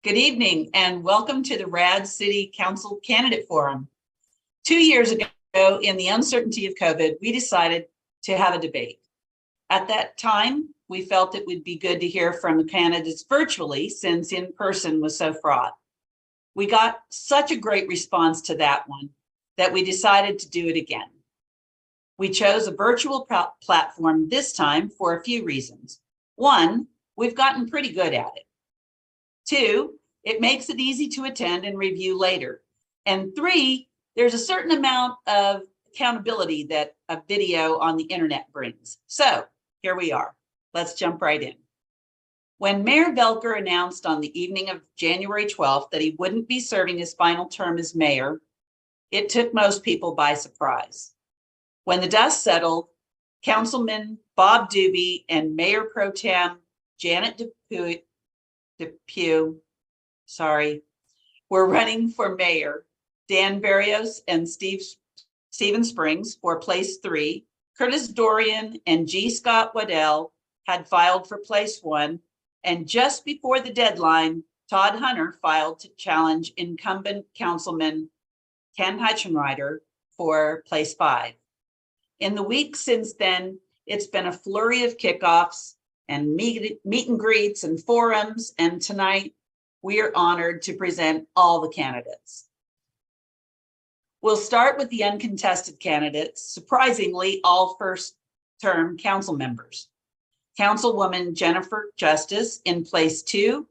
Good evening and welcome to the RAD City Council Candidate Forum. 2 years ago, in the uncertainty of COVID, we decided to have a debate. At that time, we felt it would be good to hear from candidates virtually since in person was so fraught. We got such a great response to that one that we decided to do it again. We chose a virtual platform this time for a few reasons. One, we've gotten pretty good at it. Two, it makes it easy to attend and review later. And three, there's a certain amount of accountability that a video on the internet brings. So here we are. Let's jump right in. When Mayor Velker announced on the evening of January 12th that he wouldn't be serving his final term as mayor, it took most people by surprise. When the dust settled, Councilman Bob Doobie and Mayor Pro Tem Janet Depew, were running for mayor. Dan Barrios and Stephen Springs for place 3. Curtis Dorian and G. Scott Waddell had filed for place 1. And just before the deadline, Todd Hunter filed to challenge incumbent Councilman Ken Hutchenrider for place 5. In the weeks since then, it's been a flurry of kickoffs and meet and greets and forums, and tonight we are honored to present all the candidates. We'll start with the uncontested candidates, surprisingly all first-term council members. Councilwoman Jennifer Justice in place 2,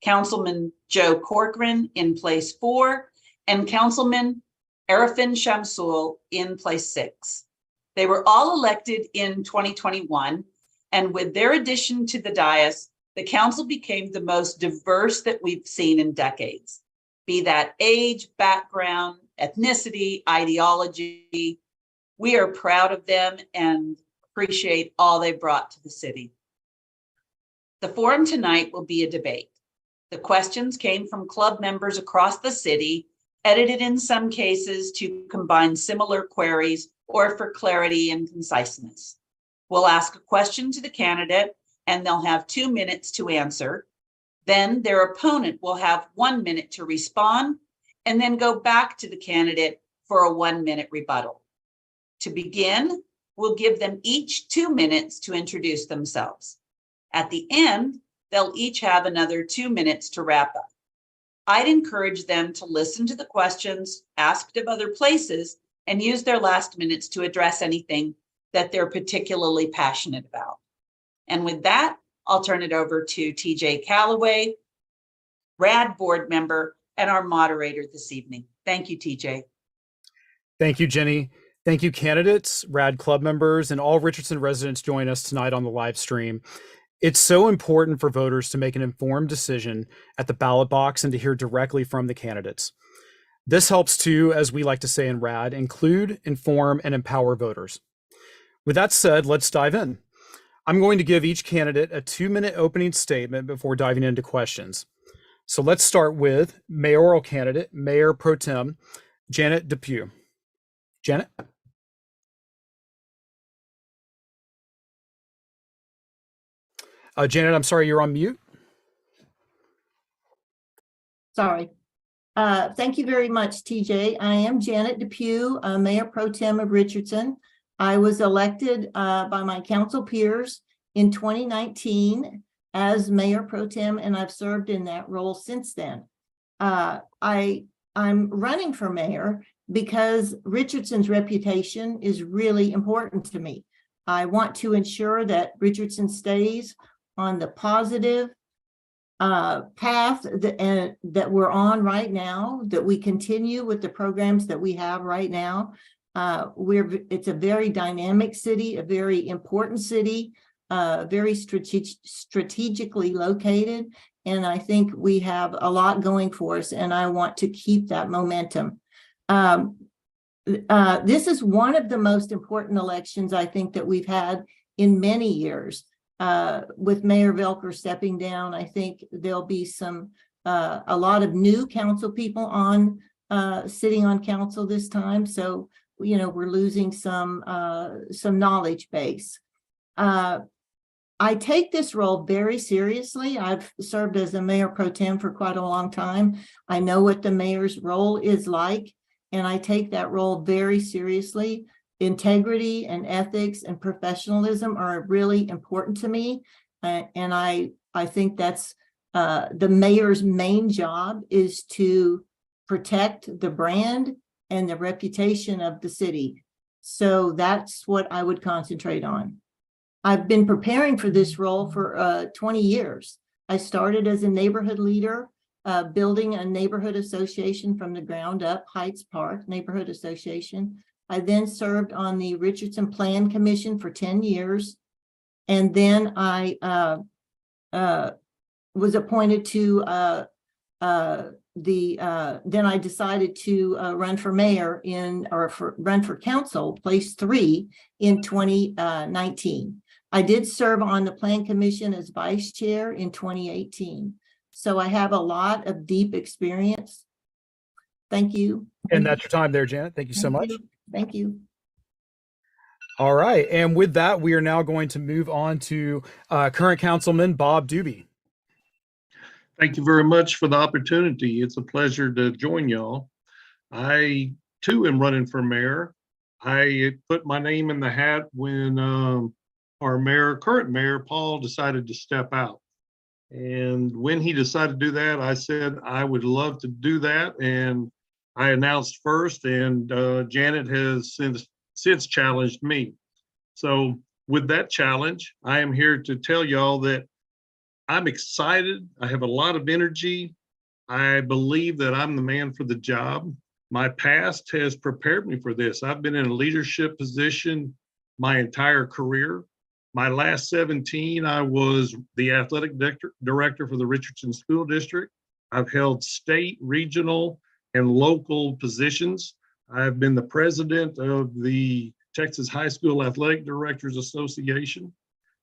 Councilman Joe Corcoran in place 4, and Councilman Arifin Shamsul in place 6. They were all elected in 2021, and with their addition to the dais, the council became the most diverse that we've seen in decades, be that age, background, ethnicity, ideology. We are proud of them and appreciate all they brought to the city. The forum tonight will be a debate. The questions came from club members across the city, edited in some cases to combine similar queries or for clarity and conciseness. We'll ask a question to the candidate and they'll have 2 minutes to answer. Then their opponent will have 1 minute to respond and then go back to the candidate for a 1-minute rebuttal. To begin, we'll give them each 2 minutes to introduce themselves. At the end, they'll each have another 2 minutes to wrap up. I'd encourage them to listen to the questions asked of other places and use their last minutes to address anything that they're particularly passionate about. And with that, I'll turn it over to TJ Calloway, RAD board member and our moderator this evening. Thank you, TJ. Thank you, Jenny. Thank you, candidates, RAD club members, and all Richardson residents join us tonight on the live stream. It's so important for voters to make an informed decision at the ballot box and to hear directly from the candidates. This helps to, as we like to say in RAD, include, inform, and empower voters. With that said, let's dive in. I'm going to give each candidate a 2-minute opening statement before diving into questions. So let's start with mayoral candidate, Mayor Pro Tem, Janet Depew. Janet? Janet, I'm sorry, you're on mute. Sorry. Thank you very much, TJ. I am Janet Depew, Mayor Pro Tem of Richardson. I was elected by my council peers in 2019 as Mayor Pro Tem, and I've served in that role since then. I'm running for mayor because Richardson's reputation is really important to me. I want to ensure that Richardson stays on the positive path that we're on right now, that we continue with the programs that we have right now. It's a very dynamic city, a very important city, very strategically located. And I think we have a lot going for us, and I want to keep that momentum. This is one of the most important elections I think that we've had in many years. With Mayor Velker stepping down, I think there'll be a lot of new council people on sitting on council this time. So, you know, we're losing some knowledge base. I take this role very seriously. I've served as a mayor pro tem for quite a long time. I know what the mayor's role is like, and I take that role very seriously. Integrity and ethics and professionalism are really important to me. And I think that's the mayor's main job is to protect the brand and the reputation of the city. So that's what I would concentrate on. I've been preparing for this role for 20 years. I started as a neighborhood leader, building a neighborhood association from the ground up, Heights Park Neighborhood Association. I then served on the Richardson Plan Commission for 10 years. And then I was appointed to then I decided to run for mayor run for council, place 3 in 2019. I did serve on the Plan Commission as vice chair in 2018. So I have a lot of deep experience. Thank you. And that's your time there, Janet. Thank you so much. Thank you. All right. And with that, we are now going to move on to current councilman Bob Doobie. Thank you very much for the opportunity. It's a pleasure to join y'all. I too am running for mayor. I put my name in the hat when our current mayor, Paul, decided to step out. And when he decided to do that, I said I would love to do that. And I announced first, and Janet has since challenged me. So with that challenge, I am here to tell y'all that I'm excited. I have a lot of energy. I believe that I'm the man for the job. My past has prepared me for this. I've been in a leadership position my entire career. My last 17, I was the athletic director for the Richardson School District. I've held state, regional, and local positions. I've been the president of the Texas High School Athletic Directors Association.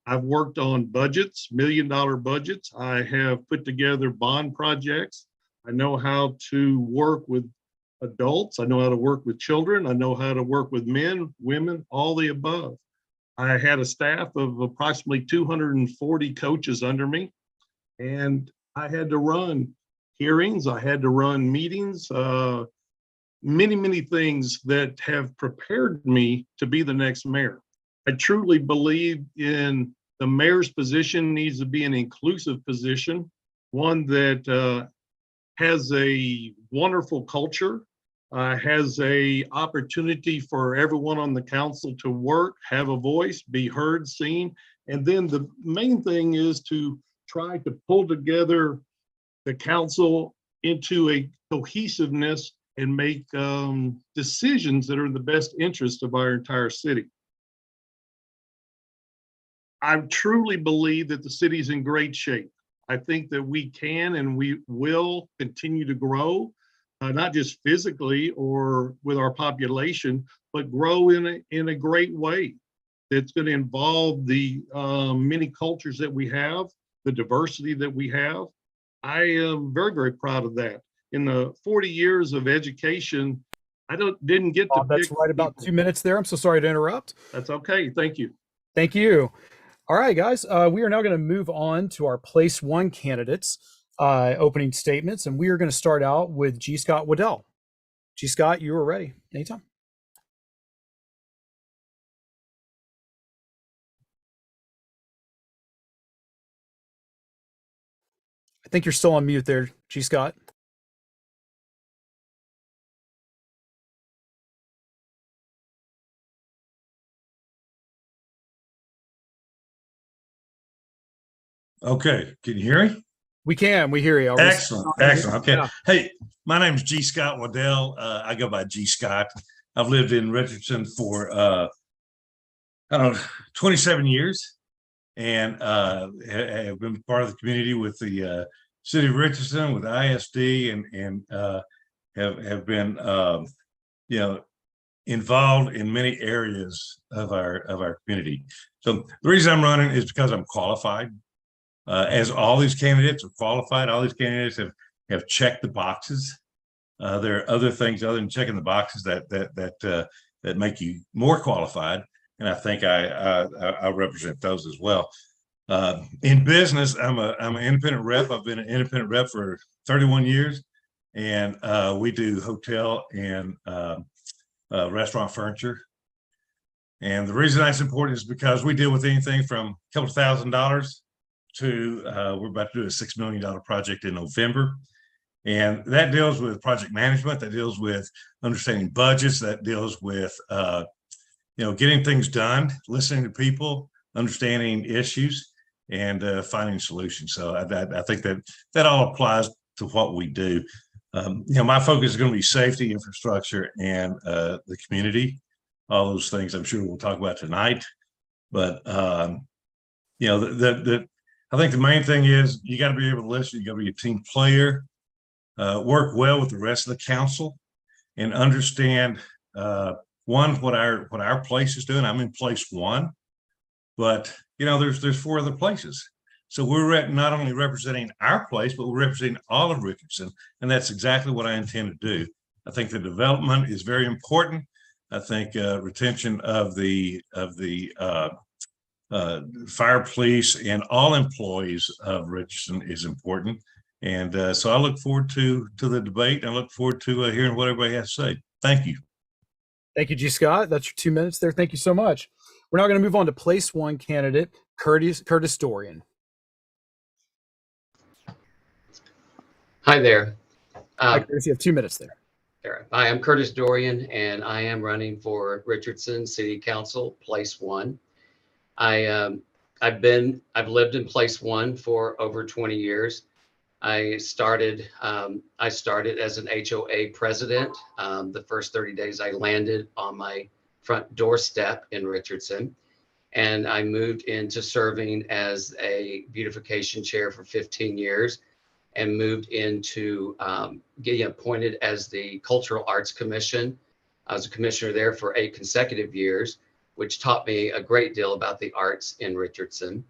I've worked on budgets, million-dollar budgets. I have put together bond projects. I know how to work with adults. I know how to work with children. I know how to work with men, women, all the above. I had a staff of approximately 240 coaches under me, and I had to run hearings. I had to run meetings, many things that have prepared me to be the next mayor. I truly believe in the mayor's position needs to be an inclusive position, one that has a wonderful culture, has a opportunity for everyone on the council to work, have a voice, be heard, seen. And then the main thing is to try to pull together the council into a cohesiveness and make decisions that are in the best interest of our entire city. I truly believe that the city is in great shape. I think that we can and we will continue to grow, not just physically or with our population, but grow in a great way that's going to involve the many cultures that we have, the diversity that we have. I am very proud of that. In the 40 years of education, I didn't get to That's right about 2 minutes there. I'm so sorry to interrupt. That's okay. Thank you. Thank you. All right, guys, we are now going to move on to our place 1 candidates opening statements, and we are going to start out with G. Scott Waddell. G. Scott, you are ready. Anytime. I think you're still on mute there, G. Scott. Okay, can you hear me? We can. We hear you. Excellent. Okay. Yeah. Hey, my name is G. Scott Waddell. I go by G. Scott. I've lived in Richardson for, 27 years, and have been part of the community with the city of Richardson, with ISD, and have been, involved in many areas of our community. So the reason I'm running is because I'm qualified. As all these candidates are qualified, all these candidates have checked the boxes. There are other things other than checking the boxes that make you more qualified, and I think I represent those as well. In business, I'm an independent rep. I've been an independent rep for 31 years, and we do hotel and restaurant furniture. And the reason that's important is because we deal with anything from a couple of $1,000 to we're about to do a $6 million project in November. And that deals with project management, that deals with understanding budgets, that deals with getting things done, listening to people, understanding issues, and finding solutions. So I think that all applies to what we do. My focus is going to be safety, infrastructure, and the community. All those things I'm sure we'll talk about tonight. But I think the main thing is you got to be able to listen. You got to be a team player, work well with the rest of the council, and understand what our place is doing. I'm in place 1, but there's 4 other places. So we're not only representing our place, but we're representing all of Richardson, and that's exactly what I intend to do. I think the development is very important. I think retention of the fire, police, and all employees of Richardson is important. And so I look forward to the debate. I look forward to hearing what everybody has to say. Thank you. Thank you, G. Scott. That's your 2 minutes there. Thank you so much. We're now going to move on to place 1 candidate, Curtis Dorian. Hi there. Hi, Curtis, you have 2 minutes there. Hi, I'm Curtis Dorian, and I am running for Richardson City Council, place 1. I've lived in place 1 for over 20 years. I started as an HOA president. The first 30 days I landed on my front doorstep in Richardson, and I moved into serving as a beautification chair for 15 years and moved into getting appointed as the Cultural Arts Commission. I was a commissioner there for 8 consecutive years, which taught me a great deal about the arts in Richardson.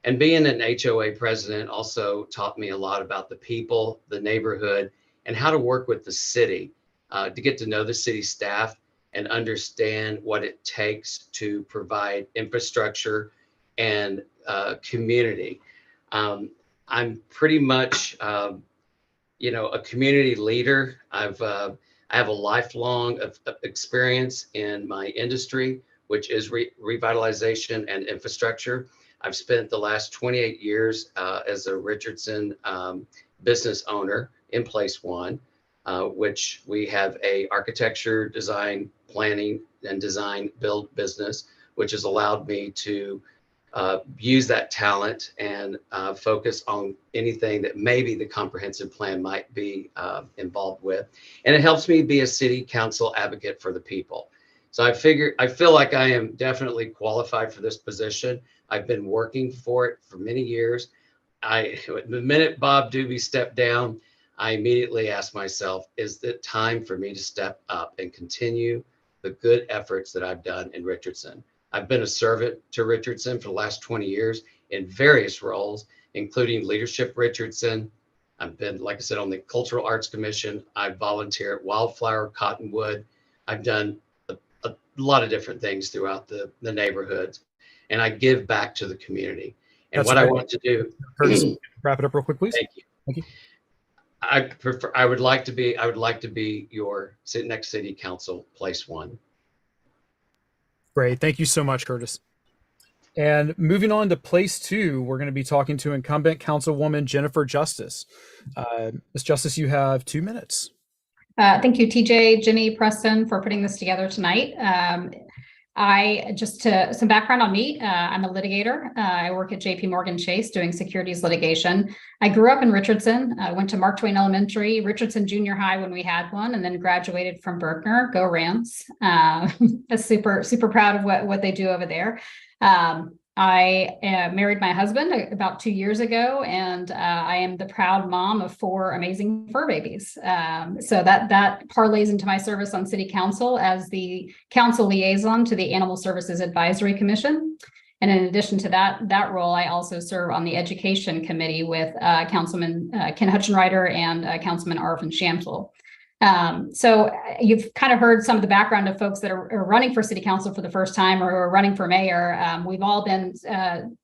And being an HOA president also taught me a lot about the people, the neighborhood, and how to work with the city, to get to know the city staff and understand what it takes to provide infrastructure and community. I'm pretty much, a community leader. I have a lifelong experience in my industry, which is revitalization and infrastructure. I've spent the last 28 years as a Richardson business owner in place 1, which we have a architecture, design, planning, and design build business, which has allowed me to use that talent and focus on anything that maybe the comprehensive plan might be involved with. And it helps me be a city council advocate for the people. So I feel like I am definitely qualified for this position. I've been working for it for many years. The minute Bob Doobie stepped down, I immediately asked myself, is it time for me to step up and continue the good efforts that I've done in Richardson? I've been a servant to Richardson for the last 20 years in various roles, including Leadership Richardson. I've been, like I said, on the Cultural Arts Commission. I volunteer at Wildflower, Cottonwood. I've done a lot of different things throughout the neighborhoods, and I give back to the community. And That's what right. I want to do, Curtis, wrap it up real quick, please. Thank you. Thank you. I would like to be your next city council, place 1. Great. Thank you so much, Curtis. And moving on to place 2, we're going to be talking to incumbent Councilwoman Jennifer Justice. Ms. Justice, you have 2 minutes. Thank you, TJ, Jenny, Preston, for putting this together tonight. Some background on me. I'm a litigator. I work at JP Morgan Chase doing securities litigation. I grew up in Richardson. I went to Mark Twain Elementary, Richardson Junior High when we had one, and then graduated from Berkner. Go Rams. Super proud of what they do over there. I married my husband about 2 years ago, and I am the proud mom of 4 amazing fur babies. So that parlays into my service on City Council as the council liaison to the Animal Services Advisory Commission. And in addition to that role, I also serve on the Education Committee with Councilman Ken Hutchenreiter and Councilman Arvin Shamsel. So you've kind of heard some of the background of folks that are running for city council for the first time or are running for mayor. We've all been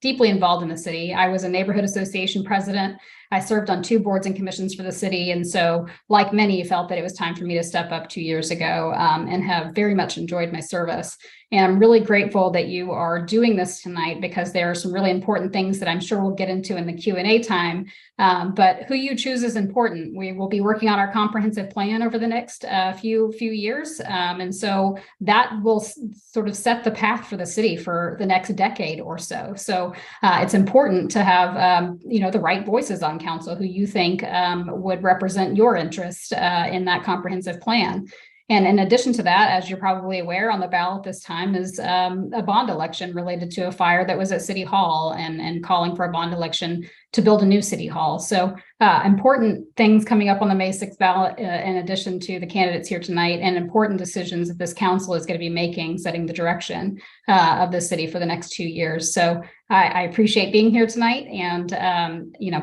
deeply involved in the city. I was a neighborhood association president. I served on 2 boards and commissions for the city. And so like many, felt that it was time for me to step up 2 years ago, and have very much enjoyed my service. And I'm really grateful that you are doing this tonight, because there are some really important things that I'm sure we'll get into in the Q&A time. But who you choose is important. We will be working on our comprehensive plan over the next few years. And so that will sort of set the path for the city for the next decade or so. So it's important to have the right voices on council who you think would represent your interest in that comprehensive plan. And in addition to that, as you're probably aware, on the ballot this time is a bond election related to a fire that was at City Hall, and calling for a bond election to build a new City Hall. So important things coming up on the May 6th ballot, in addition to the candidates here tonight, and important decisions that this council is going to be making, setting the direction of the city for the next 2 years. So I appreciate being here tonight, and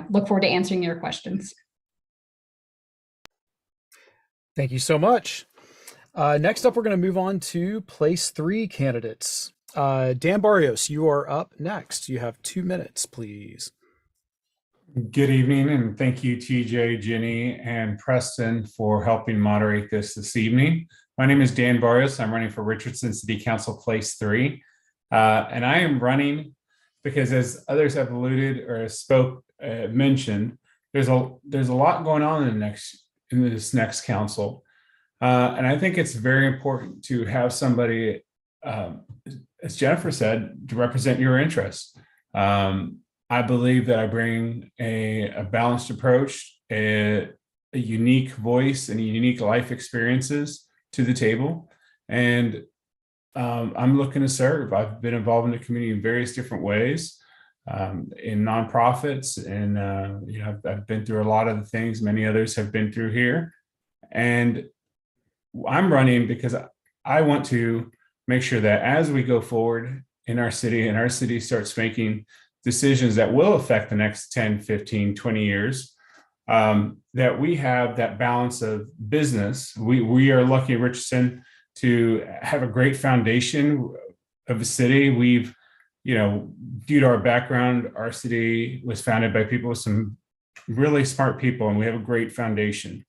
look forward to answering your questions. Thank you so much. Next up, we're going to move on to place 3 candidates. Dan Barrios, you are up next. You have 2 minutes, please. Good evening, and thank you, TJ, Jenny, and Preston for helping moderate this evening. My name is Dan Barrios. I'm running for Richardson City Council Place 3. And I am running because, as others have alluded or mentioned, there's a lot going on in this next council. And I think it's very important to have somebody, as Jennifer said, to represent your interests. I believe that I bring a balanced approach, a unique voice, and unique life experiences to the table. And I'm looking to serve. I've been involved in the community in various different ways, in nonprofits, and I've been through a lot of the things many others have been through here. And I'm running because I want to make sure that as we go forward in our city, and our city starts making decisions that will affect the next 10, 15, 20 years, that we have that balance of business. We are lucky in Richardson to have a great foundation of a city. We've, due to our background, our city was founded by people with some really smart people, and we have a great foundation.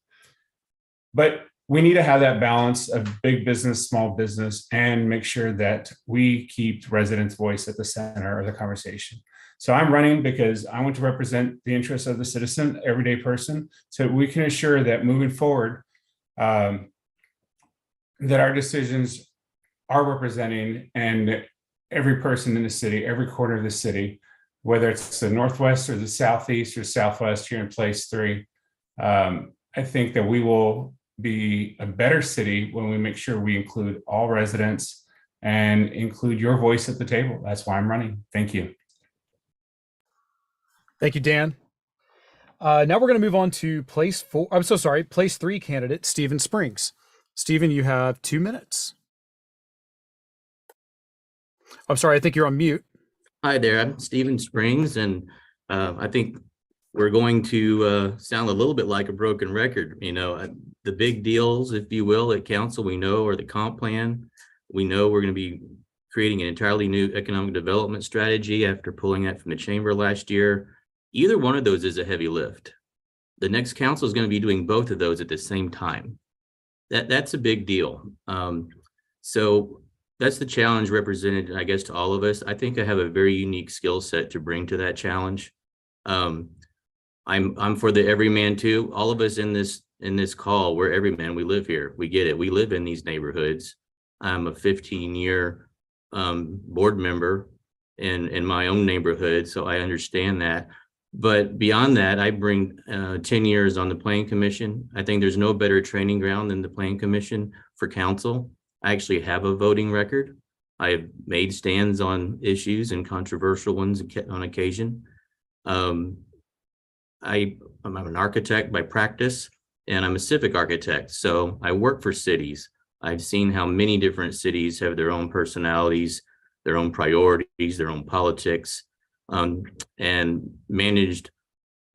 But we need to have that balance of big business, small business, and make sure that we keep residents' voice at the center of the conversation. So I'm running because I want to represent the interests of the citizen, everyday person, so we can assure that moving forward, that our decisions are representing and every person in the city, every corner of the city, whether it's the Northwest or the Southeast or Southwest here in Place 3. I think that we will be a better city when we make sure we include all residents and include your voice at the table. That's why I'm running. Thank you. Thank you, Dan. Now we're going to move on to place 3 candidate, Stephen Springs. Stephen, you have 2 minutes. I'm sorry, I think you're on mute. Hi there, I'm Stephen Springs, and I think we're going to sound a little bit like a broken record. The big deals, if you will, at council, we know are the comp plan. We know we're going to be creating an entirely new economic development strategy after pulling that from the chamber last year. Either one of those is a heavy lift. The next council is going to be doing both of those at the same time. That's a big deal. So that's the challenge represented, I guess, to all of us. I think I have a very unique skill set to bring to that challenge. I'm for the everyman too. All of us in this call, we're everyman. We live here. We get it. We live in these neighborhoods. I'm a 15-year board member in my own neighborhood, so I understand that. But beyond that, I bring 10 years on the Planning Commission. I think there's no better training ground than the Planning Commission for council. I actually have a voting record. I have made stands on issues and controversial ones on occasion. I'm an architect by practice, and I'm a civic architect. So I work for cities. I've seen how many different cities have their own personalities, their own priorities, their own politics, and managed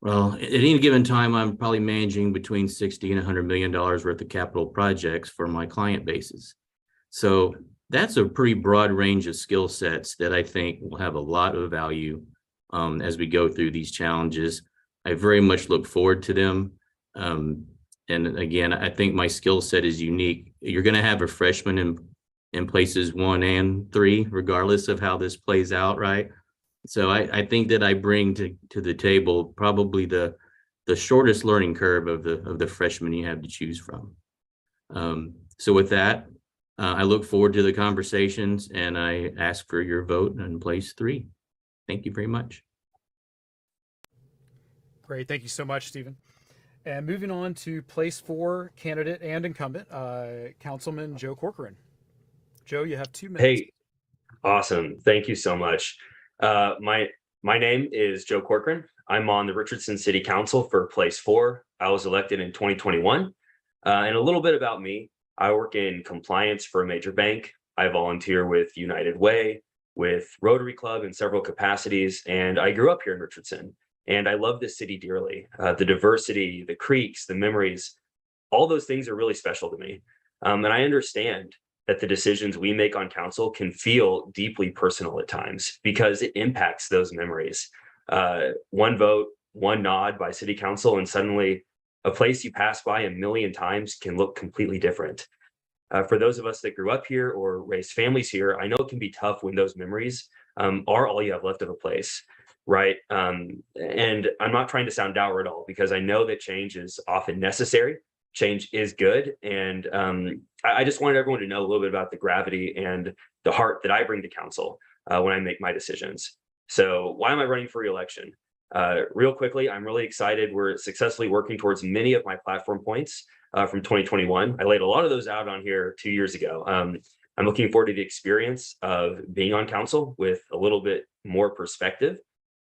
Well, at any given time, I'm probably managing between 60 and $100 million worth of capital projects for my client bases. So that's a pretty broad range of skill sets that I think will have a lot of value as we go through these challenges. I very much look forward to them. And again, I think my skill set is unique. You're going to have a freshman in places 1 and 3, regardless of how this plays out, right? So I think that I bring to the table probably the shortest learning curve of the freshmen you have to choose from. So with that, I look forward to the conversations, and I ask for your vote in place 3. Thank you very much. Great. Thank you so much, Stephen. And moving on to place 4 candidate and incumbent, Councilman Joe Corcoran. Joe, you have 2 minutes. Hey, awesome. Thank you so much. My name is Joe Corcoran. I'm on the Richardson City Council for place 4. I was elected in 2021. And a little bit about me. I work in compliance for a major bank. I volunteer with United Way, with Rotary Club in several capacities, and I grew up here in Richardson. And I love this city dearly. The diversity, the creeks, the memories, all those things are really special to me. And I understand that the decisions we make on council can feel deeply personal at times because it impacts those memories. One vote, one nod by city council, and suddenly a place you pass by a million times can look completely different. For those of us that grew up here or raised families here, I know it can be tough when those memories are all you have left of a place, right? And I'm not trying to sound dour at all, because I know that change is often necessary. Change is good. And I just wanted everyone to know a little bit about the gravity and the heart that I bring to council when I make my decisions. So why am I running for re-election? Real quickly, I'm really excited. We're successfully working towards many of my platform points from 2021. I laid a lot of those out on here 2 years ago. I'm looking forward to the experience of being on council with a little bit more perspective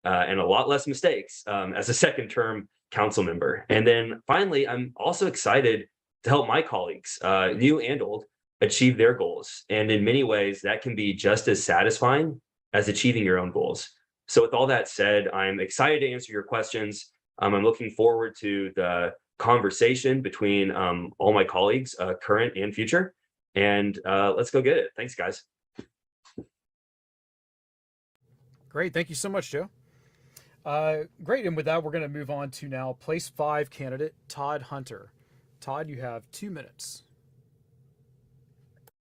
and a lot less mistakes as a second term council member. And then finally, I'm also excited to help my colleagues, new and old, achieve their goals. And in many ways, that can be just as satisfying as achieving your own goals. So with all that said, I'm excited to answer your questions. I'm looking forward to the conversation between all my colleagues, current and future. And let's go get it. Thanks, guys. Great. Thank you so much, Joe. Great. And with that, we're going to move on to now place 5 candidate, Todd Hunter. Todd, you have 2 minutes.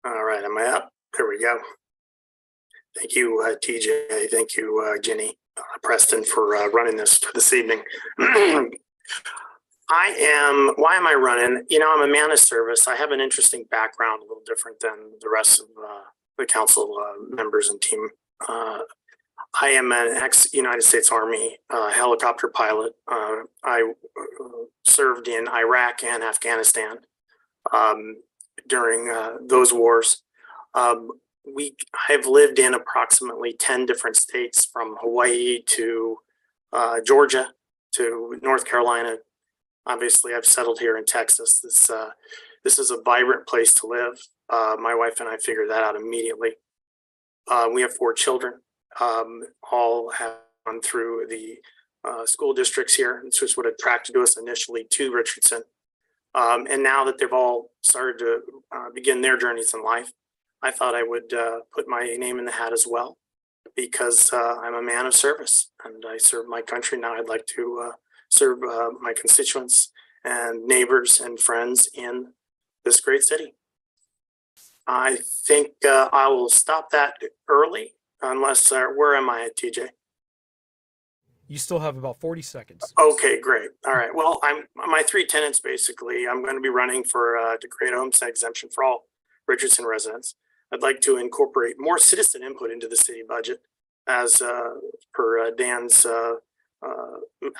All right. Am I up? There we go. Thank you, TJ. Thank you, Jenny, Preston, for running this evening. Why am I running? You know, I'm a man of service. I have an interesting background, a little different than the rest of the council members and team. I am an ex-United States Army helicopter pilot. I served in Iraq and Afghanistan during those wars. I've lived in approximately 10 different states, from Hawaii to Georgia to North Carolina. Obviously, I've settled here in Texas. This is a vibrant place to live. My wife and I figured that out immediately. We have 4 children. All have gone through the school districts here. It's just what attracted us initially to Richardson. And now that they've all started to begin their journeys in life, I thought I would put my name in the hat as well, because I'm a man of service and I serve my country. Now I'd like to serve my constituents and neighbors and friends in this great city. I think I will stop that early, unless, where am I at, TJ? You still have about 40 seconds. Okay, great. All right. Well, my 3 tenets, basically. I'm going to be running to create a homestead exemption for all Richardson residents. I'd like to incorporate more citizen input into the city budget, as per Dan's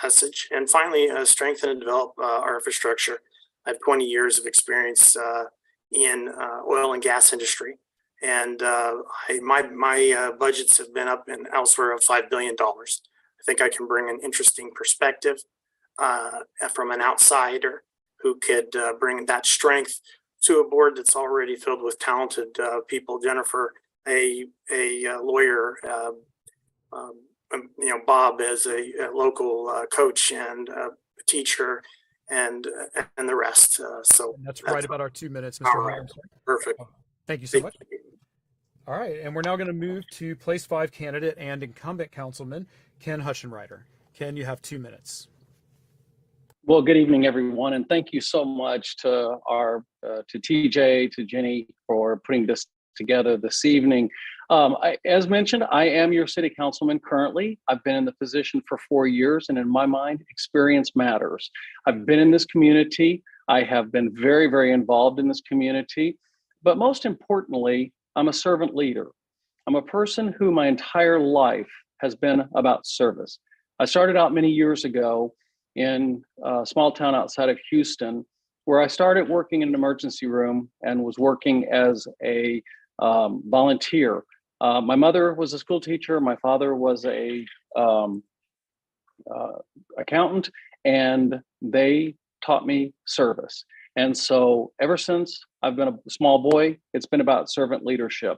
message. And finally, strengthen and develop our infrastructure. I have 20 years of experience in oil and gas industry, and my budgets have been up and elsewhere of $5 billion. I think I can bring an interesting perspective from an outsider who could bring that strength to a board that's already filled with talented people. Jennifer, a lawyer, Bob as a local coach and teacher, and the rest. So And that's right about our 2 minutes, Mr. all Hall. right. I'm sorry. Perfect. Thank you so much. All right, and we're now going to move to place 5 candidate and incumbent councilman Ken Hutchenreiter. Ken, you have 2 minutes. Well, good evening, everyone, and thank you so much to to TJ, to Jenny for putting this together this evening. As mentioned, I am your city councilman currently. I've been in the position for 4 years, and in my mind, experience matters. I've been in this community. I have been very, very involved in this community, but most importantly, I'm a servant leader. I'm a person who my entire life has been about service. I started out many years ago in a small town outside of Houston, where I started working in an emergency room and was working as a volunteer. My mother was a school teacher. My father was a accountant, and they taught me service. And so ever since I've been a small boy, it's been about servant leadership.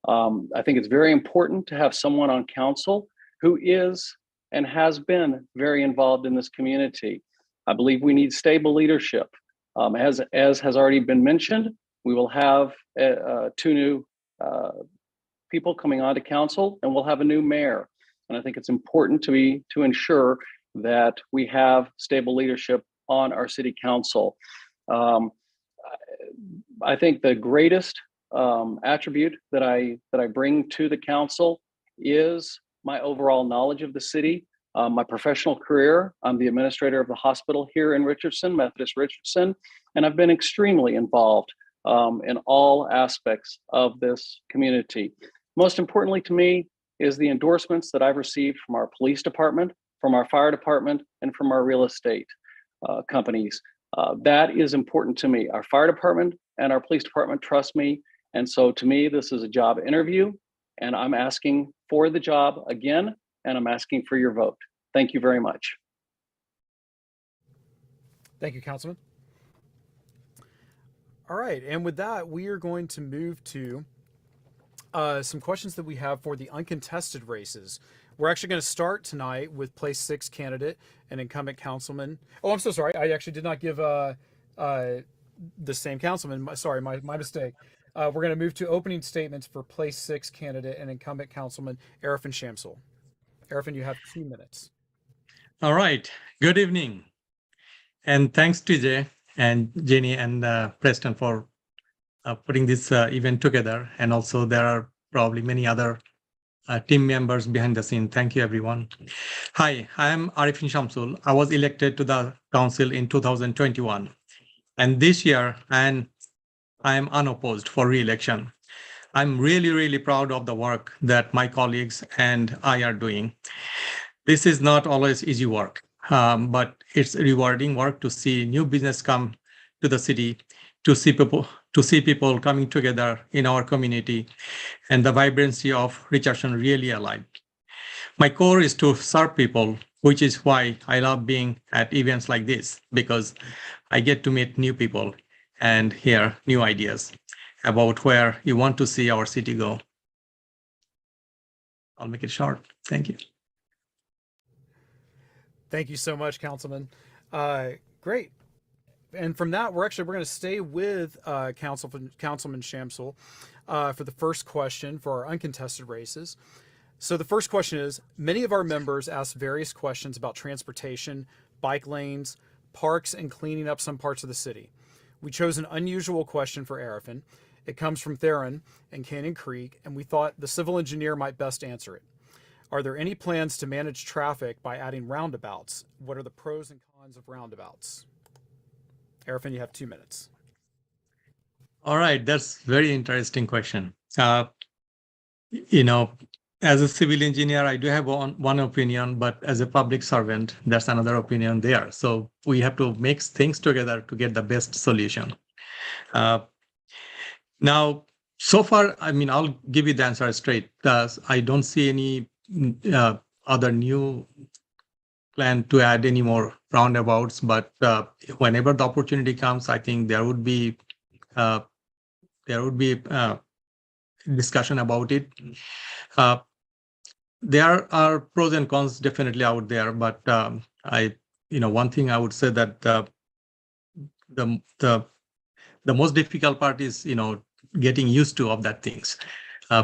I think it's very important to have someone on council who is and has been very involved in this community. I believe we need stable leadership. As has already been mentioned, we will have 2 new people coming onto council, and we'll have a new mayor. And I think it's important to ensure that we have stable leadership on our city council. I think the greatest attribute that I bring to the council is my overall knowledge of the city, my professional career. I'm the administrator of the hospital here in Richardson, Methodist Richardson, and I've been extremely involved in all aspects of this community. Most importantly to me is the endorsements that I've received from our police department, from our fire department, and from our real estate companies. That is important to me. Our fire department and our police department trust me. And so to me, this is a job interview, and I'm asking for the job again, and I'm asking for your vote. Thank you very much. Thank you, Councilman. All right, and with that, we are going to move to some questions that we have for the uncontested races. We're actually going to start tonight with place 6 candidate and incumbent councilman. Oh, I'm so sorry. I actually did not give the same councilman. Sorry, my mistake. We're going to move to opening statements for place 6 candidate and incumbent councilman Arifin Shamsul. Arifin, you have 2 minutes. All right. Good evening. And thanks to Jay and Jenny and Preston for putting this event together. And also there are probably many other team members behind the scene. Thank you, everyone. Hi, I am Arifin Shamsul. I was elected to the council in 2021. And this year, I am unopposed for re-election. I'm really, really proud of the work that my colleagues and I are doing. This is not always easy work, but it's rewarding work to see new business come to the city, to see people coming together in our community, and the vibrancy of Richardson really alive. My core is to serve people, which is why I love being at events like this, because I get to meet new people and hear new ideas about where you want to see our city go. I'll make it short. Thank you. Thank you so much, Councilman. Great. And from that, we're going to stay with Councilman Shamsul for the first question for our uncontested races. So the first question is, many of our members asked various questions about transportation, bike lanes, parks, and cleaning up some parts of the city. We chose an unusual question for Arifin. It comes from Theron and Canyon Creek, and we thought the civil engineer might best answer it. Are there any plans to manage traffic by adding roundabouts? What are the pros and cons of roundabouts? Arifin, you have 2 minutes. All right, that's very interesting question. As a civil engineer, I do have one opinion, but as a public servant, that's another opinion there. So we have to mix things together to get the best solution. Now, so far, I'll give you the answer straight. I don't see any other new plan to add any more roundabouts, but whenever the opportunity comes, I think there would be discussion about it. there are pros and cons definitely out there, but one thing I would say that the most difficult part is getting used to of that things.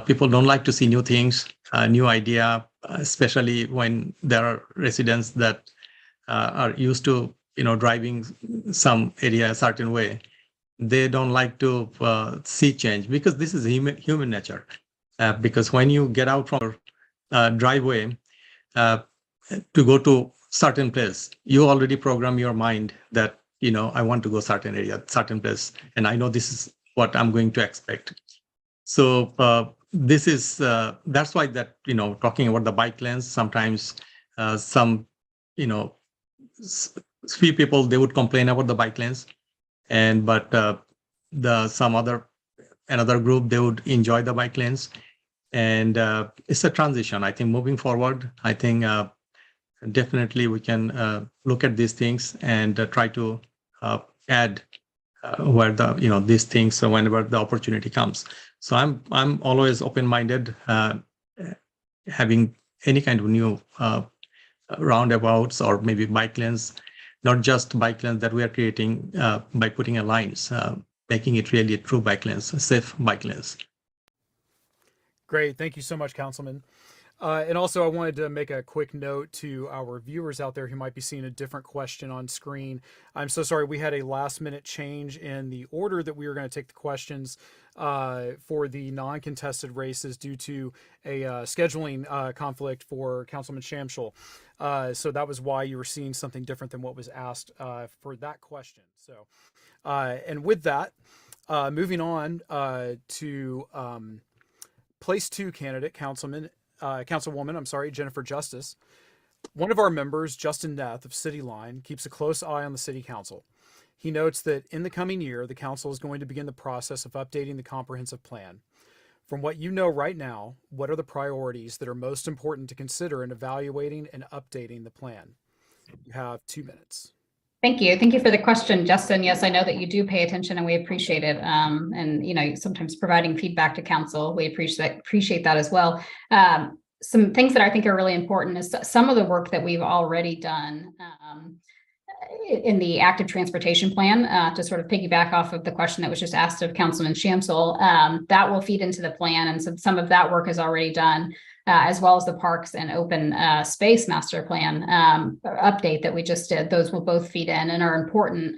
People don't like to see new things, new idea, especially when there are residents that are used to driving some area a certain way. They don't like to see change because this is human nature. Because when you get out from your driveway to go to certain place, you already program your mind that I want to go certain area, certain place, and I know this is what I'm going to expect. So this is that's why that talking about the bike lanes, sometimes some few people, they would complain about the bike lanes, but another group, they would enjoy the bike lanes. And it's a transition. I think moving forward, I think definitely we can look at these things and try to add where these things whenever the opportunity comes. So I'm always open-minded, having any kind of new roundabouts or maybe bike lanes, not just bike lanes that we are creating by putting a lines, making it really a true bike lanes, safe bike lanes. Great. Thank you so much, Councilman. And also, I wanted to make a quick note to our viewers out there who might be seeing a different question on screen. I'm so sorry. We had a last-minute change in the order that we were going to take the questions for the non-contested races due to a scheduling conflict for Councilman Shamshul. So that was why you were seeing something different than what was asked for that question. So, and with that, moving on to place 2 candidate, Councilwoman, Jennifer Justice. One of our members, Justin Neth of City Line, keeps a close eye on the City Council. He notes that in the coming year, the Council is going to begin the process of updating the comprehensive plan. From what you know right now, what are the priorities that are most important to consider in evaluating and updating the plan? You have 2 minutes. Thank you. Thank you for the question, Justin. Yes, I know that you do pay attention and we appreciate it. And, sometimes providing feedback to council, we appreciate that as well. Some things that I think are really important is some of the work that we've already done in the active transportation plan, to sort of piggyback off of the question that was just asked of Councilman Shamsel, that will feed into the plan. And so some of that work is already done, as well as the parks and open space master plan update that we just did. Those will both feed in and are important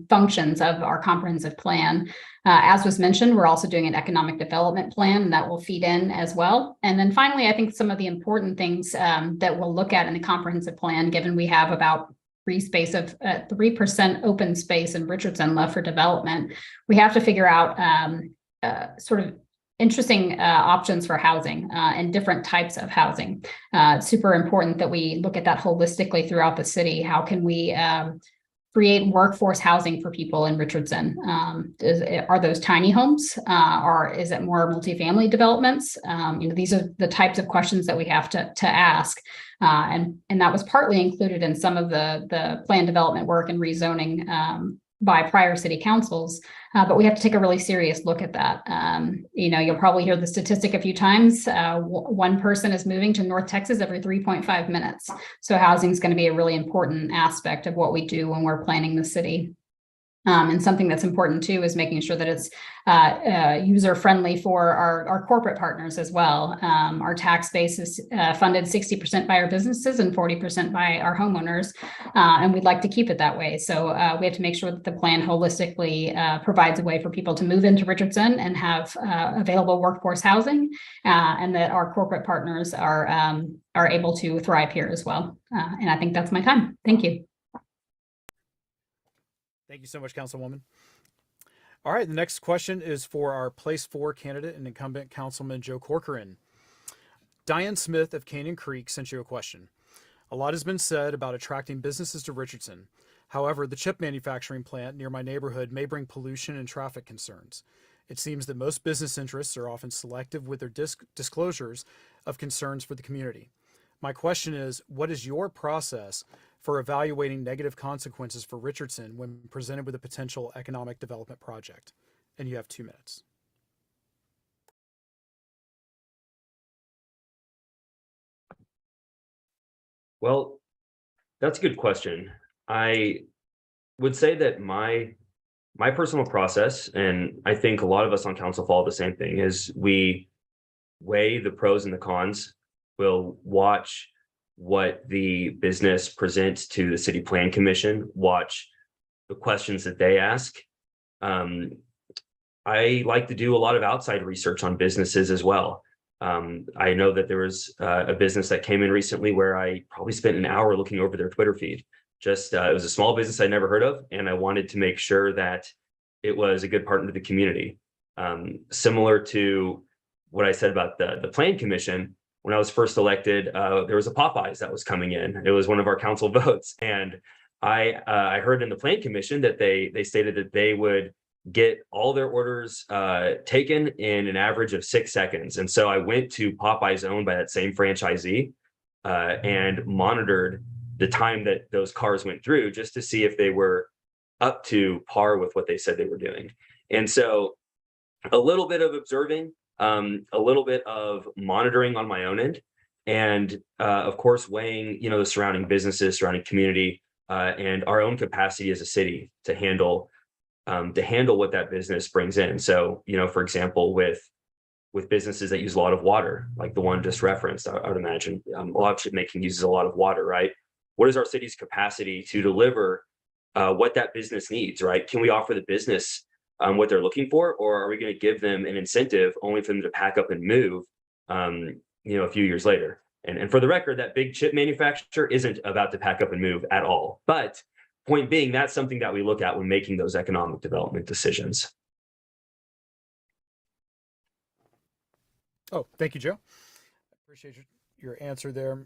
functions of our comprehensive plan. As was mentioned, we're also doing an economic development plan, and that will feed in as well. And then finally, I think some of the important things that we'll look at in the comprehensive plan, given we have about 3% open space in Richardson left for development, we have to figure out sort of interesting options for housing and different types of housing. It's super important that we look at that holistically throughout the city. How can we create workforce housing for people in Richardson? Are those tiny homes, or is it more multifamily developments? These are the types of questions that we have to ask. And that was partly included in some of the plan development work and rezoning by prior city councils, but we have to take a really serious look at that. You'll probably hear the statistic a few times. One person is moving to North Texas every 3.5 minutes. So housing is going to be a really important aspect of what we do when we're planning the city. And something that's important too is making sure that it's user friendly for our corporate partners as well. Our tax base is funded 60% by our businesses and 40% by our homeowners, and we'd like to keep it that way. So we have to make sure that the plan holistically provides a way for people to move into Richardson and have available workforce housing, and that our corporate partners are able to thrive here as well. And I think that's my time. Thank you. Thank you so much, Councilwoman. All right, the next question is for our place 4 candidate and incumbent Councilman Joe Corcoran. Diane Smith of Canyon Creek sent you a question. A lot has been said about attracting businesses to Richardson. However, the chip manufacturing plant near my neighborhood may bring pollution and traffic concerns. It seems that most business interests are often selective with their disclosures of concerns for the community. My question is, what is your process for evaluating negative consequences for Richardson when presented with a potential economic development project? And you have 2 minutes. Well, that's a good question. I would say that my personal process, and I think a lot of us on council follow the same thing, is we weigh the pros and the cons. We'll watch what the business presents to the city plan commission, watch the questions that they ask. I like to do a lot of outside research on businesses as well. I know that there was a business that came in recently where I probably spent an hour looking over their Twitter feed. Just it was a small business I'd never heard of, and I wanted to make sure that it was a good partner to the community. Similar to what I said about the plan commission, when I was first elected, there was a Popeyes that was coming in. It was one of our council votes, and I heard in the plan commission that they stated that they would get all their orders taken in an average of 6 seconds. And so I went to Popeyes owned by that same franchisee and monitored the time that those cars went through just to see if they were up to par with what they said they were doing. And so a little bit of observing, a little bit of monitoring on my own end, and of course weighing, the surrounding businesses, surrounding community, and our own capacity as a city to handle what that business brings in. So, for example, with businesses that use a lot of water, like the one just referenced, I would imagine a lot of chip making uses a lot of water, right? What is our city's capacity to deliver what that business needs, right? Can we offer the business what they're looking for, or are we going to give them an incentive only for them to pack up and move, a few years later? And for the record, that big chip manufacturer isn't about to pack up and move at all. But point being, that's something that we look at when making those economic development decisions. Oh, thank you, Joe. I appreciate your answer there.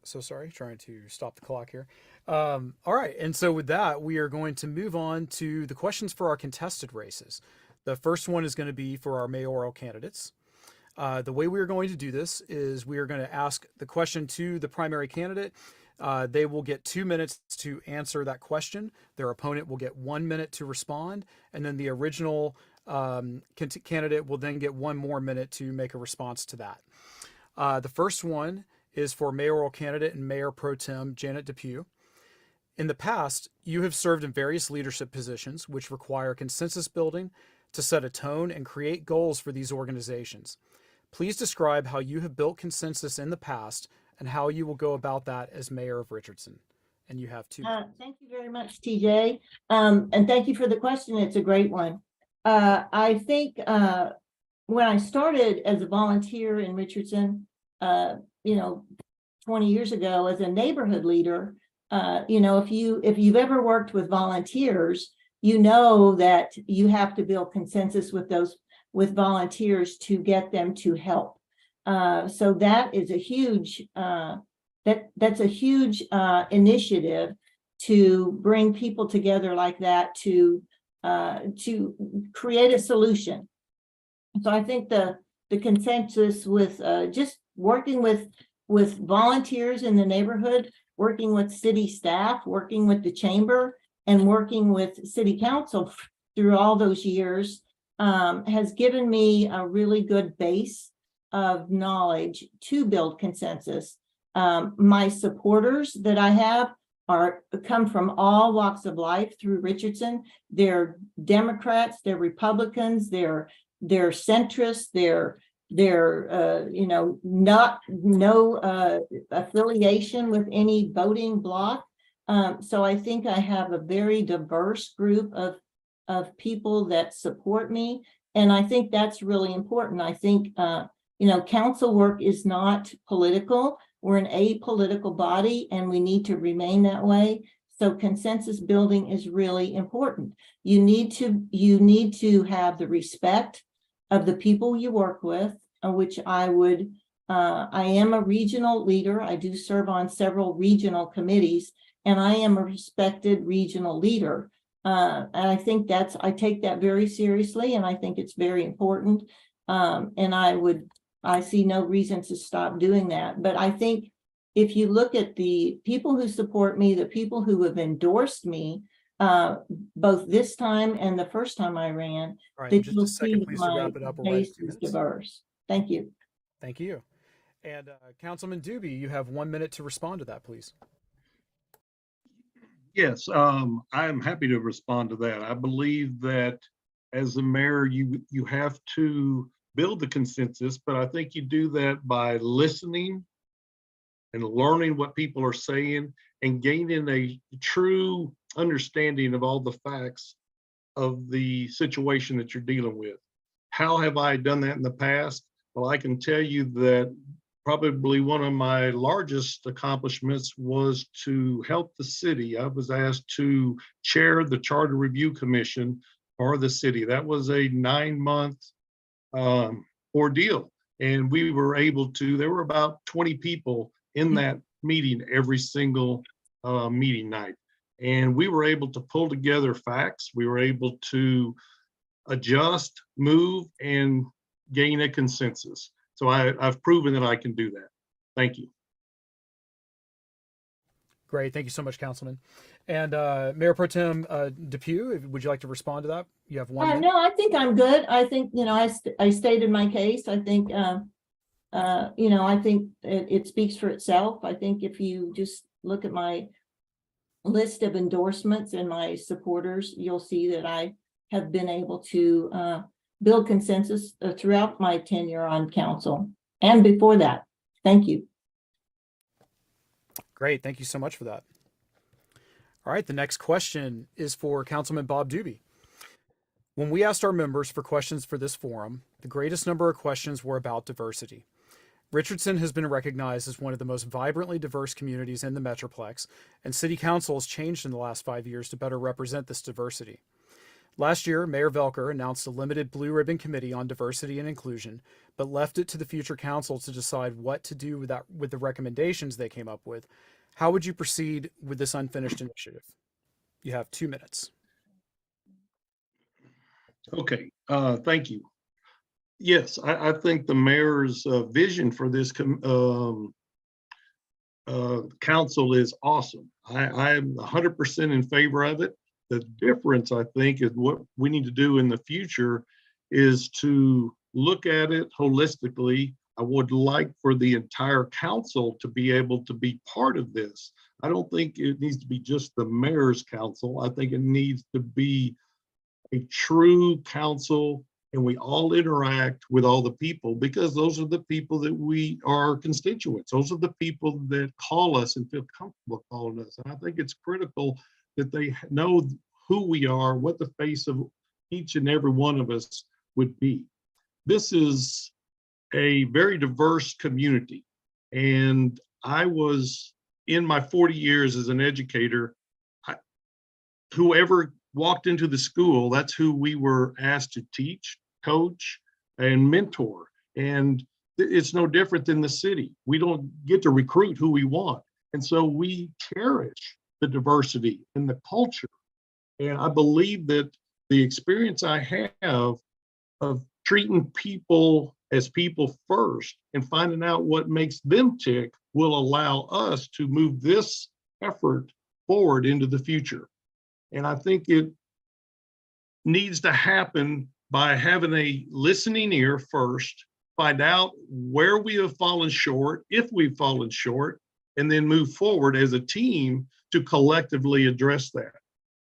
So sorry, trying to stop the clock here. All right, and so with that, we are going to move on to the questions for our contested races. The first one is going to be for our mayoral candidates. The way we are going to do this is we are going to ask the question to the primary candidate. They will get 2 minutes to answer that question. Their opponent will get 1 minute to respond, and then the original candidate will then get 1 more minute to make a response to that. The first one is for mayoral candidate and Mayor Pro Tem Janet Depew. In the past, you have served in various leadership positions which require consensus building to set a tone and create goals for these organizations. Please describe how you have built consensus in the past and how you will go about that as mayor of Richardson. And you have 2 minutes. Thank you very much, TJ. And thank you for the question. It's a great one. I think when I started as a volunteer in Richardson, 20 years ago as a neighborhood leader, if you've ever worked with volunteers, you know that you have to build consensus with volunteers to get them to help. So that is a huge that's a huge initiative to bring people together like that to create a solution. So I think the consensus with just working with volunteers in the neighborhood, working with city staff, working with the chamber, and working with city council through all those years has given me a really good base of knowledge to build consensus. My supporters that I have come from all walks of life through Richardson. They're Democrats, they're Republicans, they're centrists, they're no affiliation with any voting bloc. So I think I have a very diverse group of people that support me, and I think that's really important. I think council work is not political. We're an apolitical body, and we need to remain that way. So consensus building is really important. You need to have the respect of the people you work with, which I am a regional leader. I do serve on several regional committees, and I am a respected regional leader. And I think I take that very seriously, and I think it's very important. And I see no reason to stop doing that. But I think if you look at the people who support me, the people who have endorsed me, both this time and the first time I ran, All right, that just you'll a second, see please, my to wrap it up. base is diverse. Thank you. Thank you. And Councilman Doobie, you have 1 minute to respond to that, please. Yes, I'm happy to respond to that. I believe that as the mayor, you have to build the consensus, but I think you do that by listening and learning what people are saying and gaining a true understanding of all the facts of the situation that you're dealing with. How have I done that in the past? Well, I can tell you that probably one of my largest accomplishments was to help the city. I was asked to chair the Charter Review Commission for the city. That was a 9-month ordeal. And we were able to, there were about 20 people in that meeting every single meeting night. And we were able to pull together facts. We were able to adjust, move, and gain a consensus. So I've proven that I can do that. Thank you. Great. Thank you so much, Councilman. And Mayor Pro Tem Depew, would you like to respond to that? You have 1 minute. No, I think I'm good. I think, I stated my case. I think, I think it speaks for itself. I think if you just look at my list of endorsements and my supporters, you'll see that I have been able to build consensus throughout my tenure on council and before that. Thank you. Great. Thank you so much for that. All right. The next question is for Councilman Bob Doobie. When we asked our members for questions for this forum, the greatest number of questions were about diversity. Richardson has been recognized as one of the most vibrantly diverse communities in the Metroplex, and City Council has changed in the last 5 years to better represent this diversity. Last year, Mayor Velker announced a limited blue ribbon committee on diversity and inclusion, but left it to the future council to decide what to do with the recommendations they came up with. How would you proceed with this unfinished initiative? You have 2 minutes. Okay, thank you. Yes, I think the mayor's vision for this council is awesome. I'm 100% in favor of it. The difference, I think, is what we need to do in the future is to look at it holistically. I would like for the entire council to be able to be part of this. I don't think it needs to be just the mayor's council. I think it needs to be a true council, and we all interact with all the people, because those are the people that we are constituents. Those are the people that call us and feel comfortable calling us. And I think it's critical that they know who we are, what the face of each and every one of us would be. This is a very diverse community. And I was, in my 40 years as an educator, whoever walked into the school, that's who we were asked to teach, coach, and mentor. And it's no different than the city. We don't get to recruit who we want. And so we cherish the diversity and the culture. And I believe that the experience I have of treating people as people first and finding out what makes them tick will allow us to move this effort forward into the future. And I think it needs to happen by having a listening ear first, find out where we have fallen short, if we've fallen short, and then move forward as a team to collectively address that.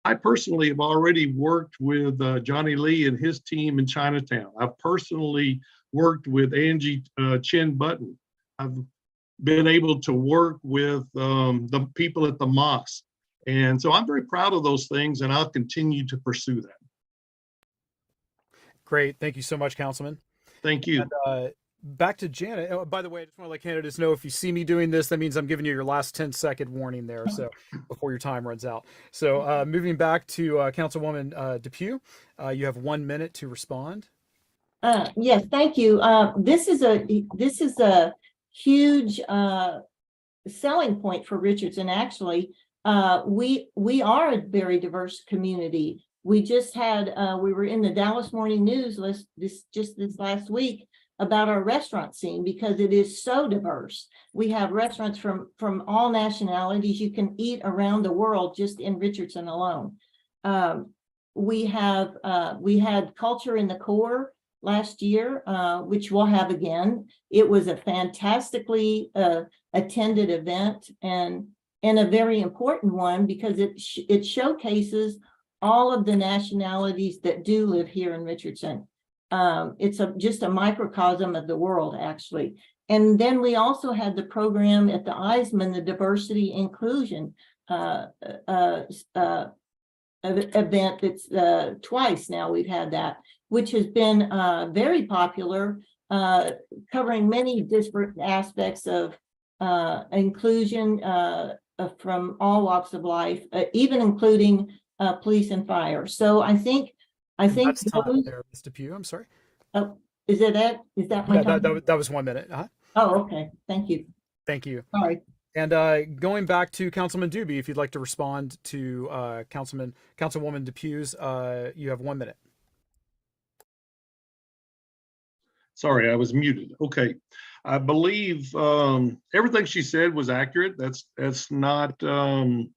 I personally have already worked with Johnny Lee and his team in Chinatown. I've personally worked with Angie Chin Button. I've been able to work with the people at the mosque. And so I'm very proud of those things, and I'll continue to pursue that. Great. Thank you so much, Councilman. Thank you. And, back to Janet. Oh, by the way, I just want to let candidates know, if you see me doing this, that means I'm giving you your last 10-second warning there, so before your time runs out. So moving back to Councilwoman Depew, you have 1 minute to respond. Yes, thank you. This is a huge selling point for Richardson. Actually, we are a very diverse community. We just had we were in the Dallas Morning News this last week about our restaurant scene, because it is so diverse. We have restaurants from all nationalities. You can eat around the world just in Richardson alone. We had culture in the core. last year, which we'll have again. It was a fantastically attended event and a very important one because it showcases all of the nationalities that do live here in Richardson. It's just a microcosm of the world, actually. And then we also had the program at the Eisman, the Diversity Inclusion event. That's twice now we've had that, which has been very popular, covering many different aspects of inclusion from all walks of life, even including police and fire. So I think That's time those, there, Ms. Depew. I'm sorry. oh, is that my Yeah, time? that was 1 minute. Oh, okay. Thank you. Thank you. Sorry. And going back to Councilman Doobie, if you'd like to respond to Councilwoman Depew's, you have 1 minute. Sorry, I was muted. Okay. I believe everything she said was accurate. That's not that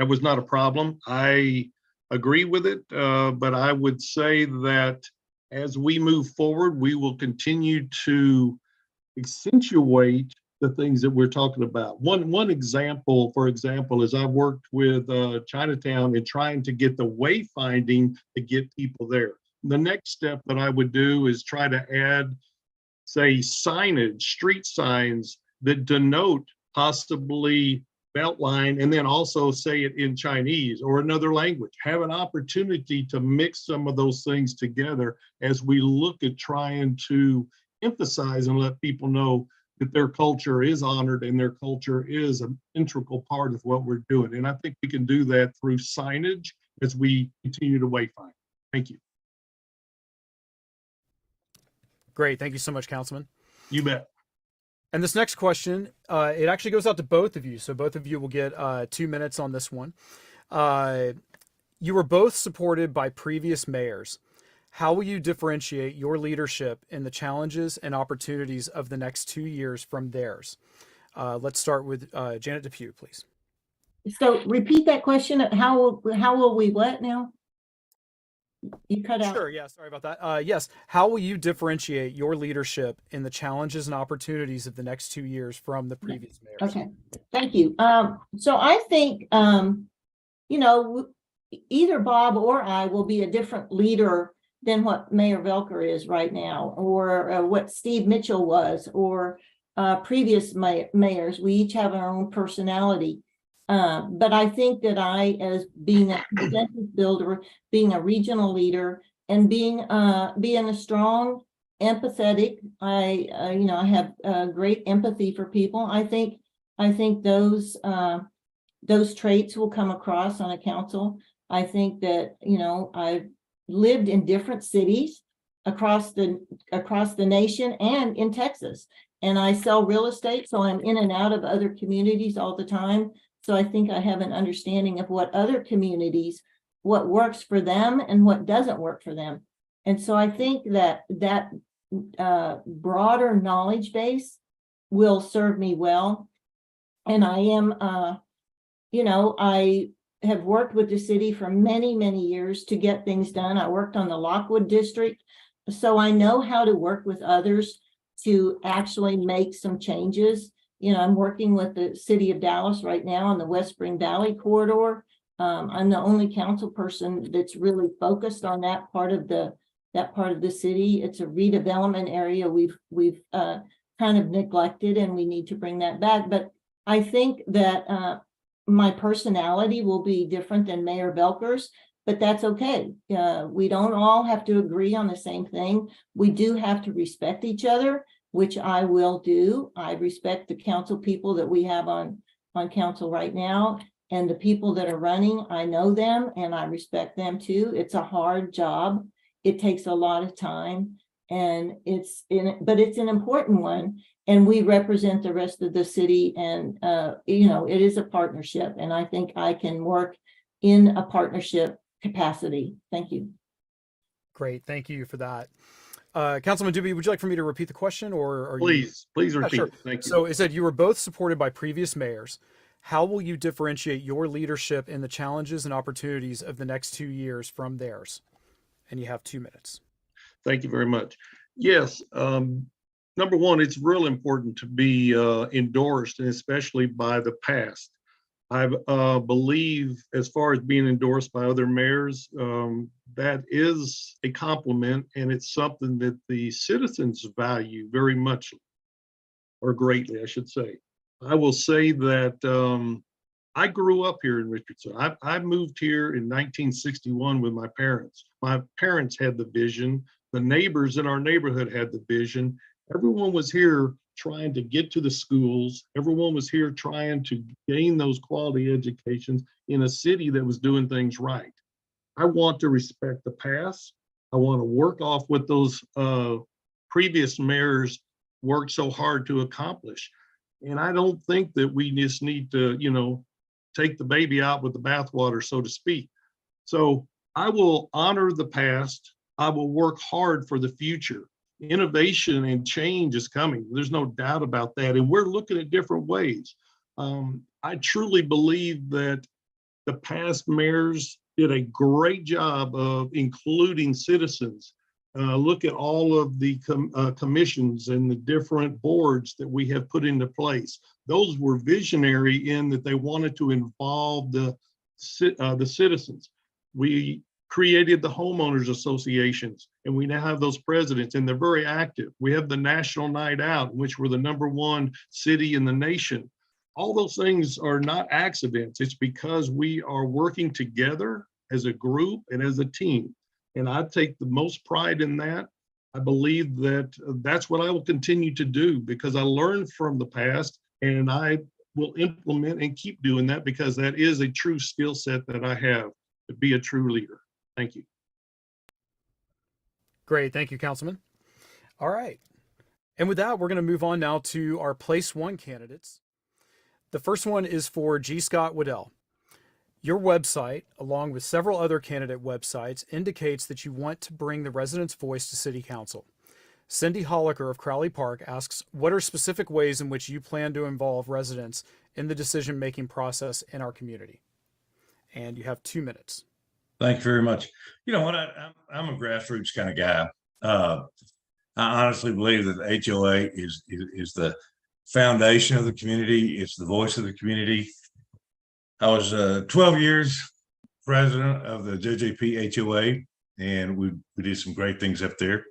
was not a problem. I agree with it, but I would say that as we move forward, we will continue to accentuate the things that we're talking about. One example, for example, is I've worked with Chinatown in trying to get the wayfinding to get people there. The next step that I would do is try to add, say, signage, street signs that denote possibly Beltline, and then also say it in Chinese or another language. Have an opportunity to mix some of those things together as we look at trying to emphasize and let people know that their culture is honored and their culture is an integral part of what we're doing. And I think we can do that through signage as we continue to wayfind. Thank you. Great. Thank you so much, Councilman. You bet. And this next question, it actually goes out to both of you. So both of you will get 2 minutes on this one. You were both supported by previous mayors. How will you differentiate your leadership in the challenges and opportunities of the next 2 years from theirs? Let's start with Janet Depew, please. So repeat that question. How will we what now? You cut out. Sure. Yeah. Sorry about that. Yes. How will you differentiate your leadership in the challenges and opportunities of the next 2 years from the previous mayors? Okay. Thank you. So I think, either Bob or I will be a different leader than what Mayor Velker is right now, or what Steve Mitchell was, or previous mayors. We each have our own personality. But I think that I, as being a consensus builder, being a regional leader, and being a strong, empathetic, I have great empathy for people. I think those traits will come across on a council. I think that I've lived in different cities across the nation and in Texas, and I sell real estate, so I'm in and out of other communities all the time. So I think I have an understanding of what other communities, what works for them and what doesn't work for them. And so I think that broader knowledge base will serve me well. And I am, I have worked with the city for many, many years to get things done. I worked on the Lockwood district, so I know how to work with others to actually make some changes. I'm working with the city of Dallas right now on the West Spring Valley corridor. I'm the only council person that's really focused on that part of the city. It's a redevelopment area we've kind of neglected, and we need to bring that back. But I think that my personality will be different than Mayor Velker's, but that's okay. We don't all have to agree on the same thing. We do have to respect each other, which I will do. I respect the council people that we have on council right now, and the people that are running, I know them and I respect them too. It's a hard job. It takes a lot of time, but it's an important one. And we represent the rest of the city, and it is a partnership, and I think I can work in a partnership capacity. Thank you. Great. Thank you for that. Councilman Doobie, would you like for me to repeat the question, or are please repeat? Sure. Thank you. So it said you were both supported by previous mayors. How will you differentiate your leadership in the challenges and opportunities of the next 2 years from theirs? And you have 2 minutes. Thank you very much. Yes, number one, it's real important to be endorsed, and especially by the past. I believe, as far as being endorsed by other mayors, that is a compliment, and it's something that the citizens value very much, or greatly, I should say. I will say that I grew up here in Richardson. I moved here in 1961 with my parents. My parents had the vision. The neighbors in our neighborhood had the vision. Everyone was here trying to get to the schools. Everyone was here trying to gain those quality educations in a city that was doing things right. I want to respect the past. I want to work off what those previous mayors worked so hard to accomplish. And I don't think that we just need to, take the baby out with the bathwater, so to speak. So I will honor the past. I will work hard for the future. Innovation and change is coming. There's no doubt about that. And we're looking at different ways. I truly believe that the past mayors did a great job of including citizens. Look at all of the commissions and the different boards that we have put into place. Those were visionary in that they wanted to involve the citizens. We created the homeowners associations, and we now have those presidents, and they're very active. We have the National Night Out, which we're the #1 city in the nation. All those things are not accidents. It's because we are working together as a group and as a team. And I take the most pride in that. I believe that that's what I will continue to do, because I learned from the past, and I will implement and keep doing that, because that is a true skill set that I have to be a true leader. Thank you. Great. Thank you, Councilman. All right. And with that, we're going to move on now to our place 1 candidates. The first one is for G. Scott Waddell. Your website, along with several other candidate websites, indicates that you want to bring the residents' voice to City Council. Cindy Holliker of Crowley Park asks, what are specific ways in which you plan to involve residents in the decision-making process in our community? And you have 2 minutes. Thank you very much. You know what? I'm a grassroots kind of guy. I honestly believe that the HOA is the foundation of the community. It's the voice of the community. I was 12 years president of the JJP HOA, and we did some great things up there.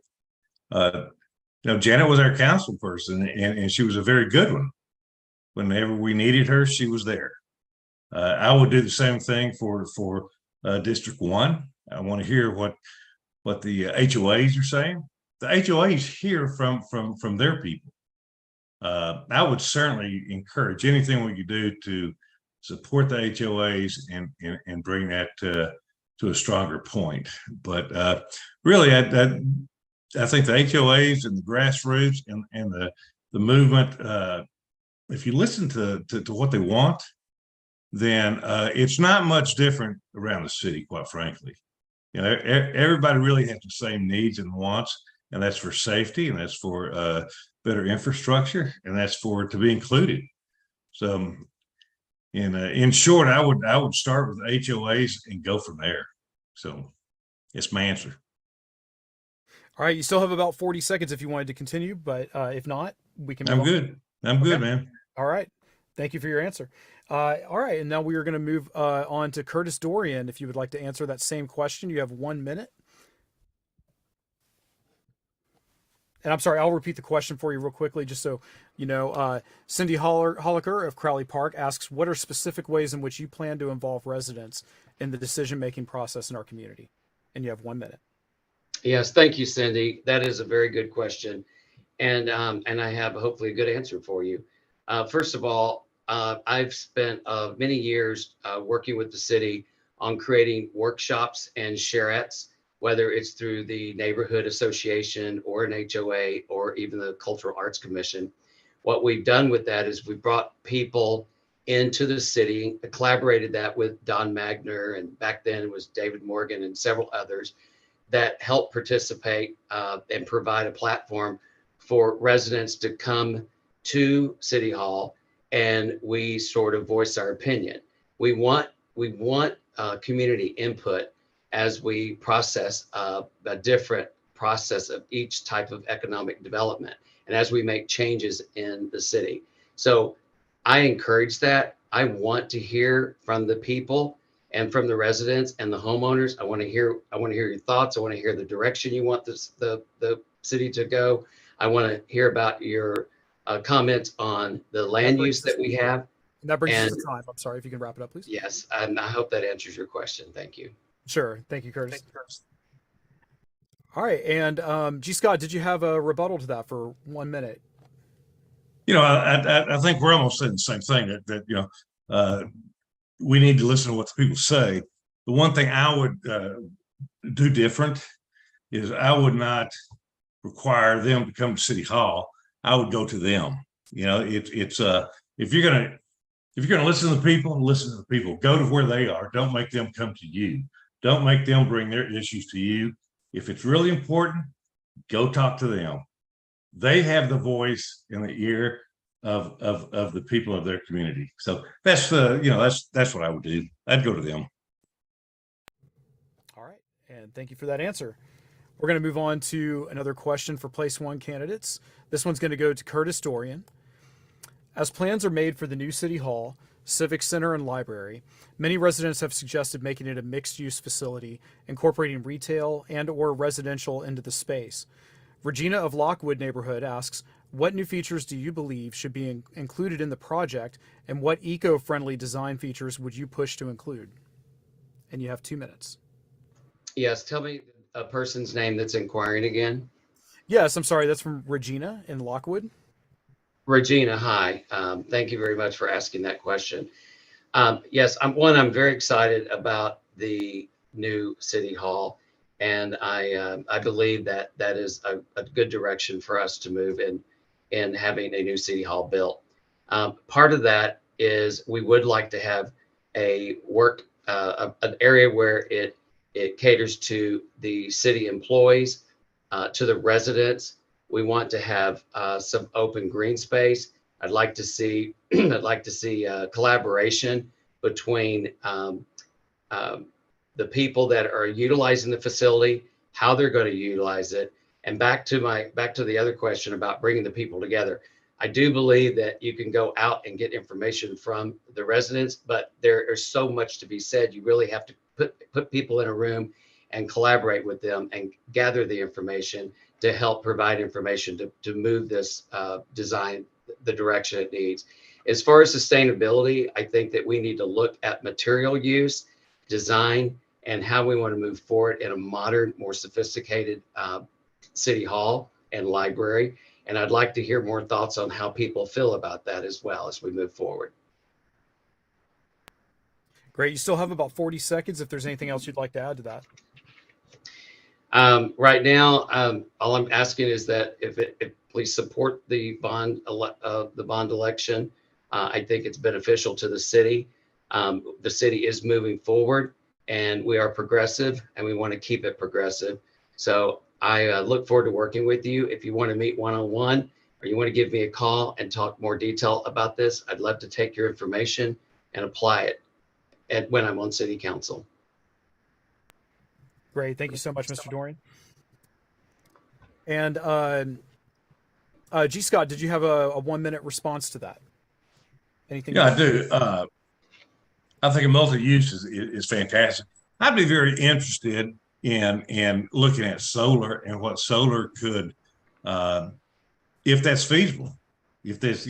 Janet was our council person, and she was a very good one. Whenever we needed her, she was there. I would do the same thing for District 1. I want to hear what the HOAs are saying. The HOAs hear from their people. I would certainly encourage anything we could do to support the HOAs and bring that to a stronger point. But really, I think the HOAs and the grassroots and the movement, if you listen to what they want, then it's not much different around the city, quite frankly. Everybody really has the same needs and wants, and that's for safety, and that's for better infrastructure, and that's for to be included. So in short, I would start with HOAs and go from there. So it's my answer. All right, you still have about 40 seconds if you wanted to continue, but if not, we can move on. Good. I'm good, man. All right. Thank you for your answer. All right, and now we are going to move on to Curtis Dorian. If you would like to answer that same question, you have 1 minute. And I'm sorry, I'll repeat the question for you real quickly, just so you know. Cindy Holliker of Crowley Park asks, what are specific ways in which you plan to involve residents in the decision-making process in our community? And you have 1 minute. Yes, thank you, Cindy. That is a very good question. And I have hopefully a good answer for you. First of all, I've spent many years working with the city on creating workshops and sharettes, whether it's through the neighborhood association or an HOA or even the Cultural Arts Commission. What we've done with that is we brought people into the city, collaborated that with Don Magner, and back then it was David Morgan and several others that helped participate and provide a platform for residents to come to City Hall, and we sort of voice our opinion. We want community input as we process the different process of each type of economic development and as we make changes in the city. So I encourage that. I want to hear from the people and from the residents and the homeowners. I want to hear your thoughts. I want to hear the direction you want the city to go. I want to hear about your comments on the land use that we have. And that brings us And to time. I'm sorry if you can wrap it up, please. yes, and I hope that answers your question. Thank you. Sure. Thank you, Curtis. All right. And G. Scott, did you have a rebuttal to that for 1 minute? I think we're almost saying the same thing, that we need to listen to what the people say. The one thing I would do different is I would not require them to come to City Hall. I would go to them. If you're gonna listen to the people, listen to the people. Go to where they are. Don't make them come to you. Don't make them bring their issues to you. If it's really important, go talk to them. They have the voice in the ear of the people of their community. So that's that's what I would do. I'd go to them. All right. And thank you for that answer. We're going to move on to another question for Place 1 candidates. This one's going to go to Curtis Dorian. As plans are made for the new City Hall, Civic Center, and Library, many residents have suggested making it a mixed-use facility, incorporating retail and/or residential into the space. Regina of Lockwood neighborhood asks, what new features do you believe should be included in the project, and what eco-friendly design features would you push to include? And you have 2 minutes. Yes, tell me a person's name that's inquiring again. Yes, I'm sorry. That's from Regina in Lockwood. Regina, hi. Thank you very much for asking that question. Yes, I'm very excited about the new City Hall, and I believe that is a good direction for us to move in having a new City Hall built. Part of that is we would like to have an area where it caters to the city employees, to the residents. We want to have some open green space. I'd like to see collaboration between the people that are utilizing the facility, how they're going to utilize it, and back to the other question about bringing the people together. I do believe that you can go out and get information from the residents, but there is so much to be said. You really have to put people in a room and collaborate with them and gather the information to help provide information to move this design the direction it needs. As far as sustainability, I think that we need to look at material use, design, and how we want to move forward in a modern, more sophisticated City Hall and library. And I'd like to hear more thoughts on how people feel about that as well as we move forward. Great. You still have about 40 seconds if there's anything else you'd like to add to that. Right now, all I'm asking is that if please support the bond election. I think it's beneficial to the city. The city is moving forward, and we are progressive, and we want to keep it progressive. So I look forward to working with you. If you want to meet one-on-one, or you want to give me a call and talk more detail about this, I'd love to take your information and apply it when I'm on City Council. Great. Thank you so much, Mr. Dorian. And G. Scott, did you have a 1 minute response to that? Anything? Yeah, I do. I think a multi-use is fantastic. I'd be very interested in looking at solar and what solar could, if that's feasible. If there's,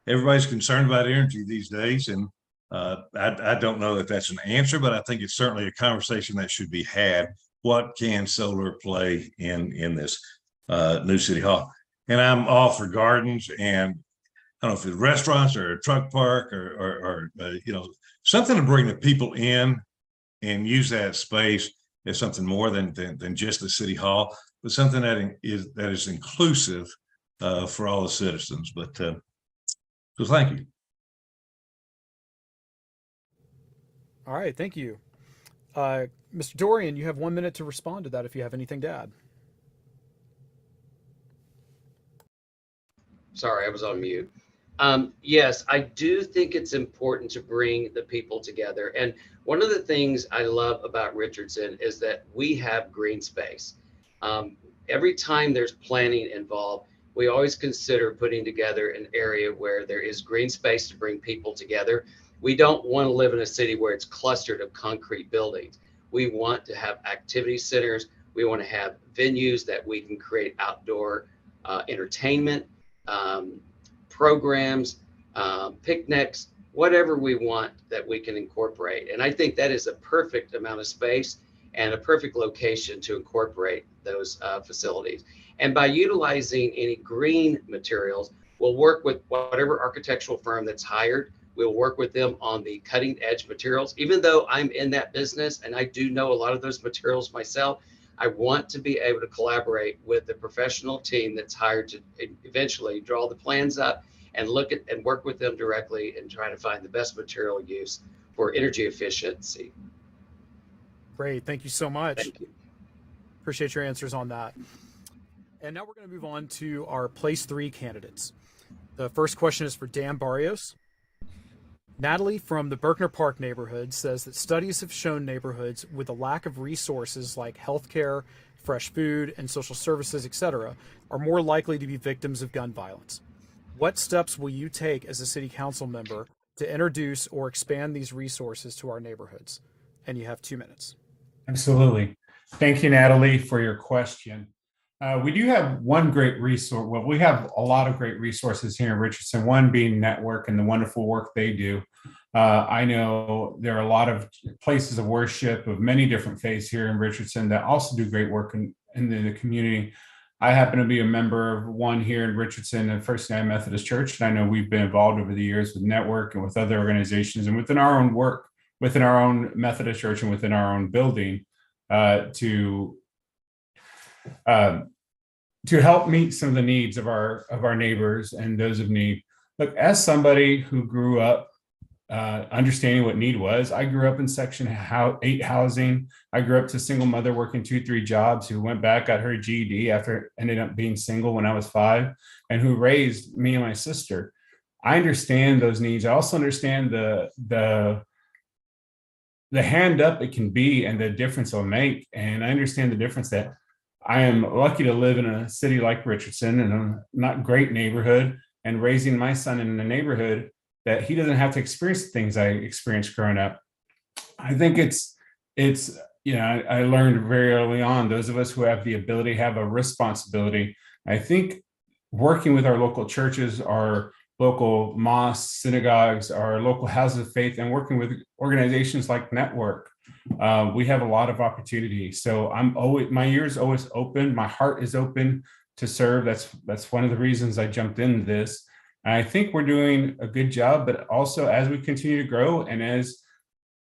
everybody's concerned about energy these days, and I don't know that that's an answer, but I think it's certainly a conversation that should be had. What can solar play in this new City Hall? And I'm all for gardens, and I don't know if it's restaurants or a truck park or something to bring the people in and use that space as something more than just the City Hall, but something that is inclusive for all the citizens. But so thank you. All right, thank you. Mr. Dorian, you have 1 minute to respond to that if you have anything to add. Sorry, I was on mute. Yes, I do think it's important to bring the people together. And one of the things I love about Richardson is that we have green space. every time there's planning involved, we always consider putting together an area where there is green space to bring people together. We don't want to live in a city where it's clustered of concrete buildings. We want to have activity centers. We want to have venues that we can create outdoor entertainment, programs, picnics, whatever we want that we can incorporate. And I think that is a perfect amount of space and a perfect location to incorporate those facilities. And by utilizing any green materials, we'll work with whatever architectural firm that's hired. We'll work with them on the cutting edge materials. Even though I'm in that business and I do know a lot of those materials myself, I want to be able to collaborate with the professional team that's hired to eventually draw the plans up and look at and work with them directly and try to find the best material use for energy efficiency. Great. Thank you so much. Thank you. Appreciate your answers on that. And now we're going to move on to our place 3 candidates. The first question is for Dan Barrios. Natalie from the Berkner Park neighborhood says that studies have shown neighborhoods with a lack of resources like healthcare, fresh food, and social services, etc., are more likely to be victims of gun violence. What steps will you take as a city council member to introduce or expand these resources to our neighborhoods? And you have 2 minutes. Absolutely. Thank you, Natalie, for your question. We do have one great resource. Well, we have a lot of great resources here in Richardson, one being Network and the wonderful work they do. I know there are a lot of places of worship of many different faiths here in Richardson that also do great work in the community. I happen to be a member of one here in Richardson, the First United Methodist Church, and I know we've been involved over the years with Network and with other organizations and within our own work, within our own Methodist church and within our own building to help meet some of the needs of our neighbors and those of need. Look, as somebody who grew up understanding what need was, I grew up in Section 8 housing. I grew up to a single mother working 2-3 jobs who went back, got her GED after ended up being single when I was 5, and who raised me and my sister. I understand those needs. I also understand the hand up it can be and the difference it'll make. And I understand the difference that I am lucky to live in a city like Richardson in a not great neighborhood and raising my son in a neighborhood that he doesn't have to experience the things I experienced growing up. I think I learned very early on, those of us who have the ability have a responsibility. I think working with our local churches, our local mosques, synagogues, our local houses of faith, and working with organizations like Network, we have a lot of opportunity. So my ear is always open. My heart is open to serve. That's one of the reasons I jumped into this. And I think we're doing a good job, but also as we continue to grow and as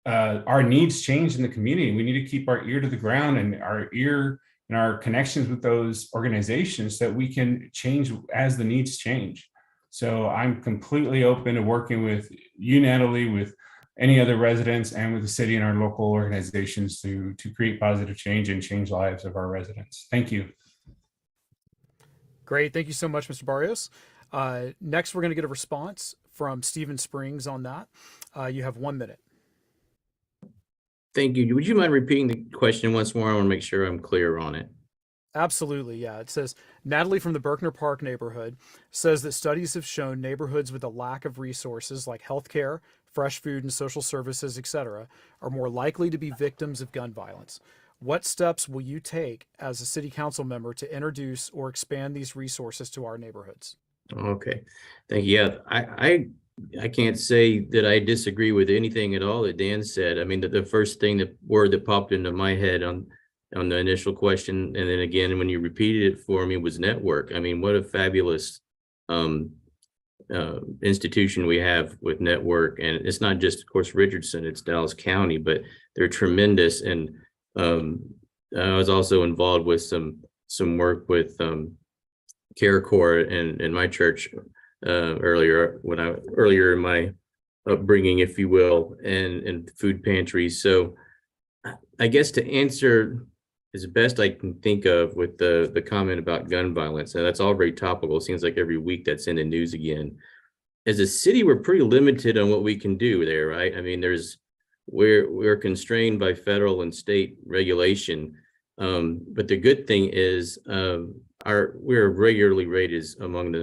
our needs change in the community, we need to keep our ear to the ground and our connections with those organizations so that we can change as the needs change. So I'm completely open to working with you, Natalie, with any other residents and with the city and our local organizations to create positive change and change lives of our residents. Thank you. Great. Thank you so much, Mr. Barrios. Next, we're going to get a response from Stephen Springs on that. You have 1 minute. Thank you. Would you mind repeating the question once more? I want to make sure I'm clear on it. Absolutely. Yeah. It says, Natalie from the Berkner Park neighborhood says that studies have shown neighborhoods with a lack of resources like healthcare, fresh food, and social services, etc., are more likely to be victims of gun violence. What steps will you take as a city council member to introduce or expand these resources to our neighborhoods? Okay. Thank you. Yeah, I can't say that I disagree with anything at all that Dan said. I mean, the first word that popped into my head on the initial question, and then again when you repeated it for me, was Network. I mean, what a fabulous institution we have with Network. And it's not just, of course, Richardson, it's Dallas County, but they're tremendous. And I was also involved with some work with CareCorps in my church earlier in my upbringing, if you will, and food pantries. So I guess to answer as best I can think of with the comment about gun violence, and that's all very topical. It seems like every week that's in the news again. As a city, we're pretty limited on what we can do there, right? I mean, we're constrained by federal and state regulation. But the good thing is we're regularly rated as among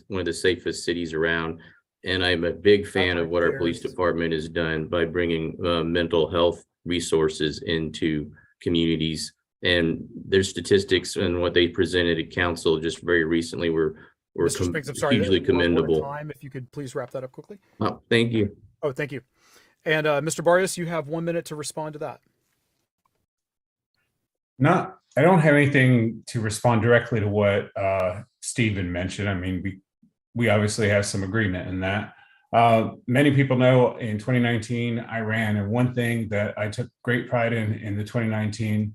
one of the safest cities around. And I'm a big fan of what our police department has done by bringing mental health resources into communities. And their statistics and what they presented at council just very recently were Mr. Spinks, I'm sorry, hugely we're at commendable. time. If you could please wrap that up quickly. Oh, thank you. Oh, thank you. And Mr. Barrios, you have 1 minute to respond to that. I don't have anything to respond directly to what Stephen mentioned. I mean, we obviously have some agreement in that. Many people know in 2019 I ran, and one thing that I took great pride in the 2019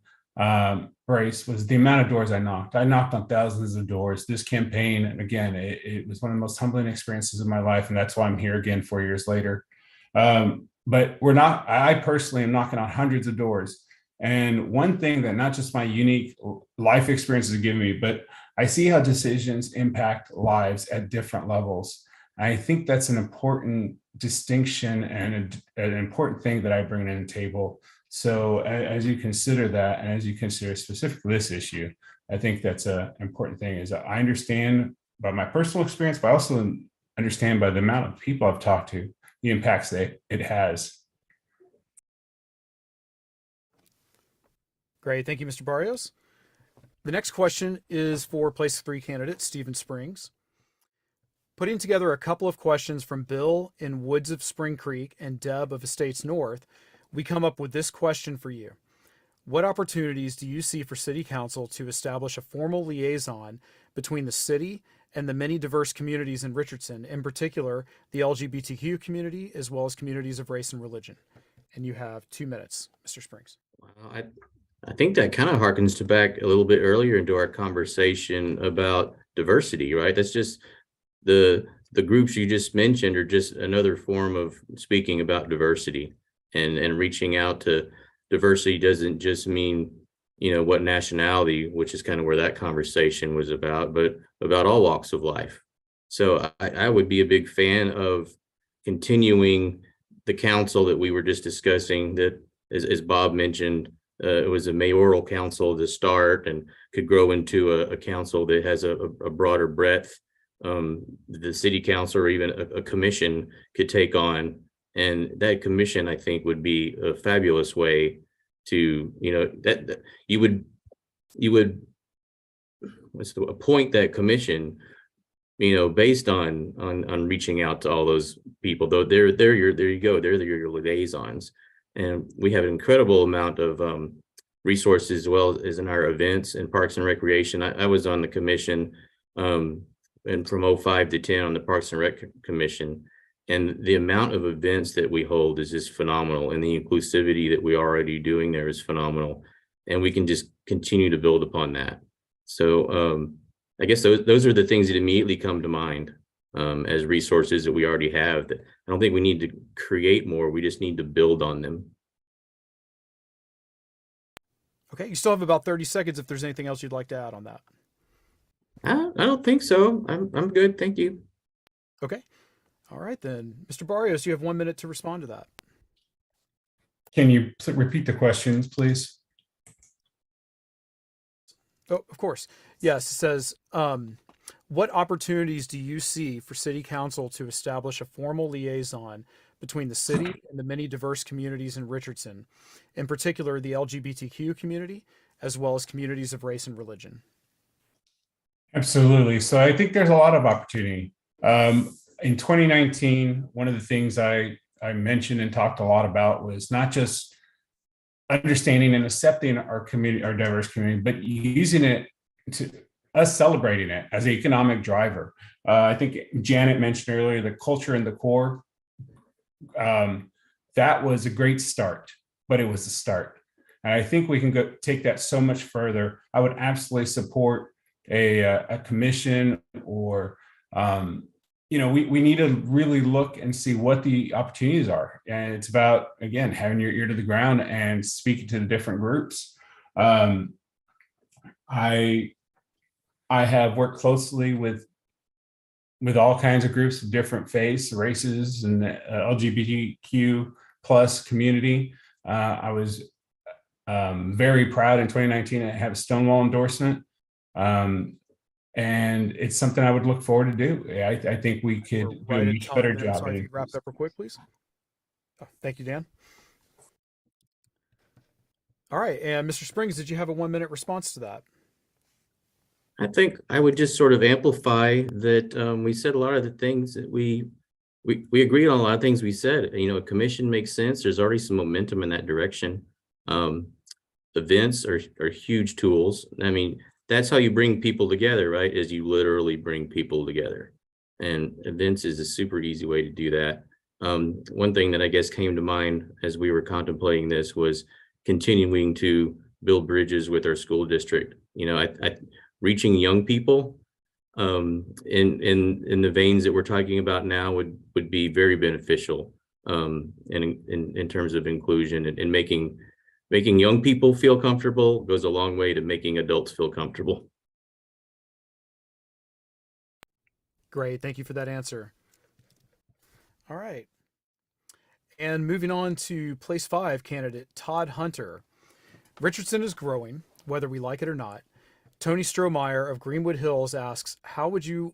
race was the amount of doors I knocked. I knocked on thousands of doors. This campaign, and again, it was one of the most humbling experiences of my life, and that's why I'm here again 4 years later. But I personally am knocking on hundreds of doors. And one thing that not just my unique life experiences have given me, but I see how decisions impact lives at different levels. I think that's an important distinction and an important thing that I bring to the table. So as you consider that, and as you consider specifically this issue, I think that's an important thing. Is that I understand by my personal experience, but I also understand by the amount of people I've talked to, the impacts that it has. Great. Thank you, Mr. Barrios. The next question is for place 3 candidate, Stephen Springs. Putting together a couple of questions from Bill in Woods of Spring Creek and Deb of Estates North, we come up with this question for you. What opportunities do you see for City Council to establish a formal liaison between the city and the many diverse communities in Richardson, in particular, the LGBTQ community, as well as communities of race and religion? And you have 2 minutes, Mr. Springs. Well, I think that kind of harkens to back a little bit earlier into our conversation about diversity, right? That's just the groups you just mentioned are just another form of speaking about diversity, and reaching out to diversity doesn't just mean, what nationality, which is kind of where that conversation was about, but about all walks of life. So I would be a big fan of continuing the council that we were just discussing, that as Bob mentioned, it was a mayoral council to start and could grow into a council that has a broader breadth. The city council or even a commission could take on, and that commission I think would be a fabulous way to, that you would appoint that commission, based on reaching out to all those people. Though there you go, they're your liaisons. And we have an incredible amount of resources, as well as in our events and Parks and Recreation. I was on the commission and from 05 to 10 on the Parks and Rec Commission. And the amount of events that we hold is just phenomenal. And the inclusivity that we're already doing there is phenomenal. And we can just continue to build upon that. So I guess those are the things that immediately come to mind as resources that we already have. That I don't think we need to create more. We just need to build on them. Okay, you still have about 30 seconds if there's anything else you'd like to add on that. I don't think so. I'm good. Thank you. Okay. All right, then. Mr. Barrios, you have 1 minute to respond to that. Can you repeat the questions, please? Oh, of course. Yes, it says, what opportunities do you see for City Council to establish a formal liaison between the city and the many diverse communities in Richardson, in particular the LGBTQ community, as well as communities of race and religion? Absolutely. So I think there's a lot of opportunity. In 2019, one of the things I mentioned and talked a lot about was not just understanding and accepting our community, our diverse community, but using it to us celebrating it as an economic driver. I think Janet mentioned earlier the culture and the core. That was a great start, but it was a start. And I think we can take that so much further. I would absolutely support a commission, or we need to really look and see what the opportunities are. And it's about, again, having your ear to the ground and speaking to the different groups. I have worked closely with all kinds of groups of different faiths, races, and the LGBTQ plus community. I was Very proud in 2019 to have a Stonewall endorsement. And it's something I would look forward to do. I think we could do Right a at much time better then. job. Sorry, if you wrap up real quick, please. Oh, thank you, Dan. All right, and Mr. Springs, did you have a 1-minute response to that? I think I would just sort of amplify that we said a lot of the things that we agreed on a lot of things we said. You know, a commission makes sense. There's already some momentum in that direction. Events are huge tools. I mean, that's how you bring people together, right? Is you literally bring people together. And events is a super easy way to do that. One thing that I guess came to mind as we were contemplating this was continuing to build bridges with our school district. You know, reaching young people in the veins that we're talking about now would be very beneficial in terms of inclusion and making young people feel comfortable goes a long way to making adults feel comfortable. Great, thank you for that answer. All right. And moving on to place 5 candidate, Todd Hunter. Richardson is growing, whether we like it or not. Tony Strohmeyer of Greenwood Hills asks, how you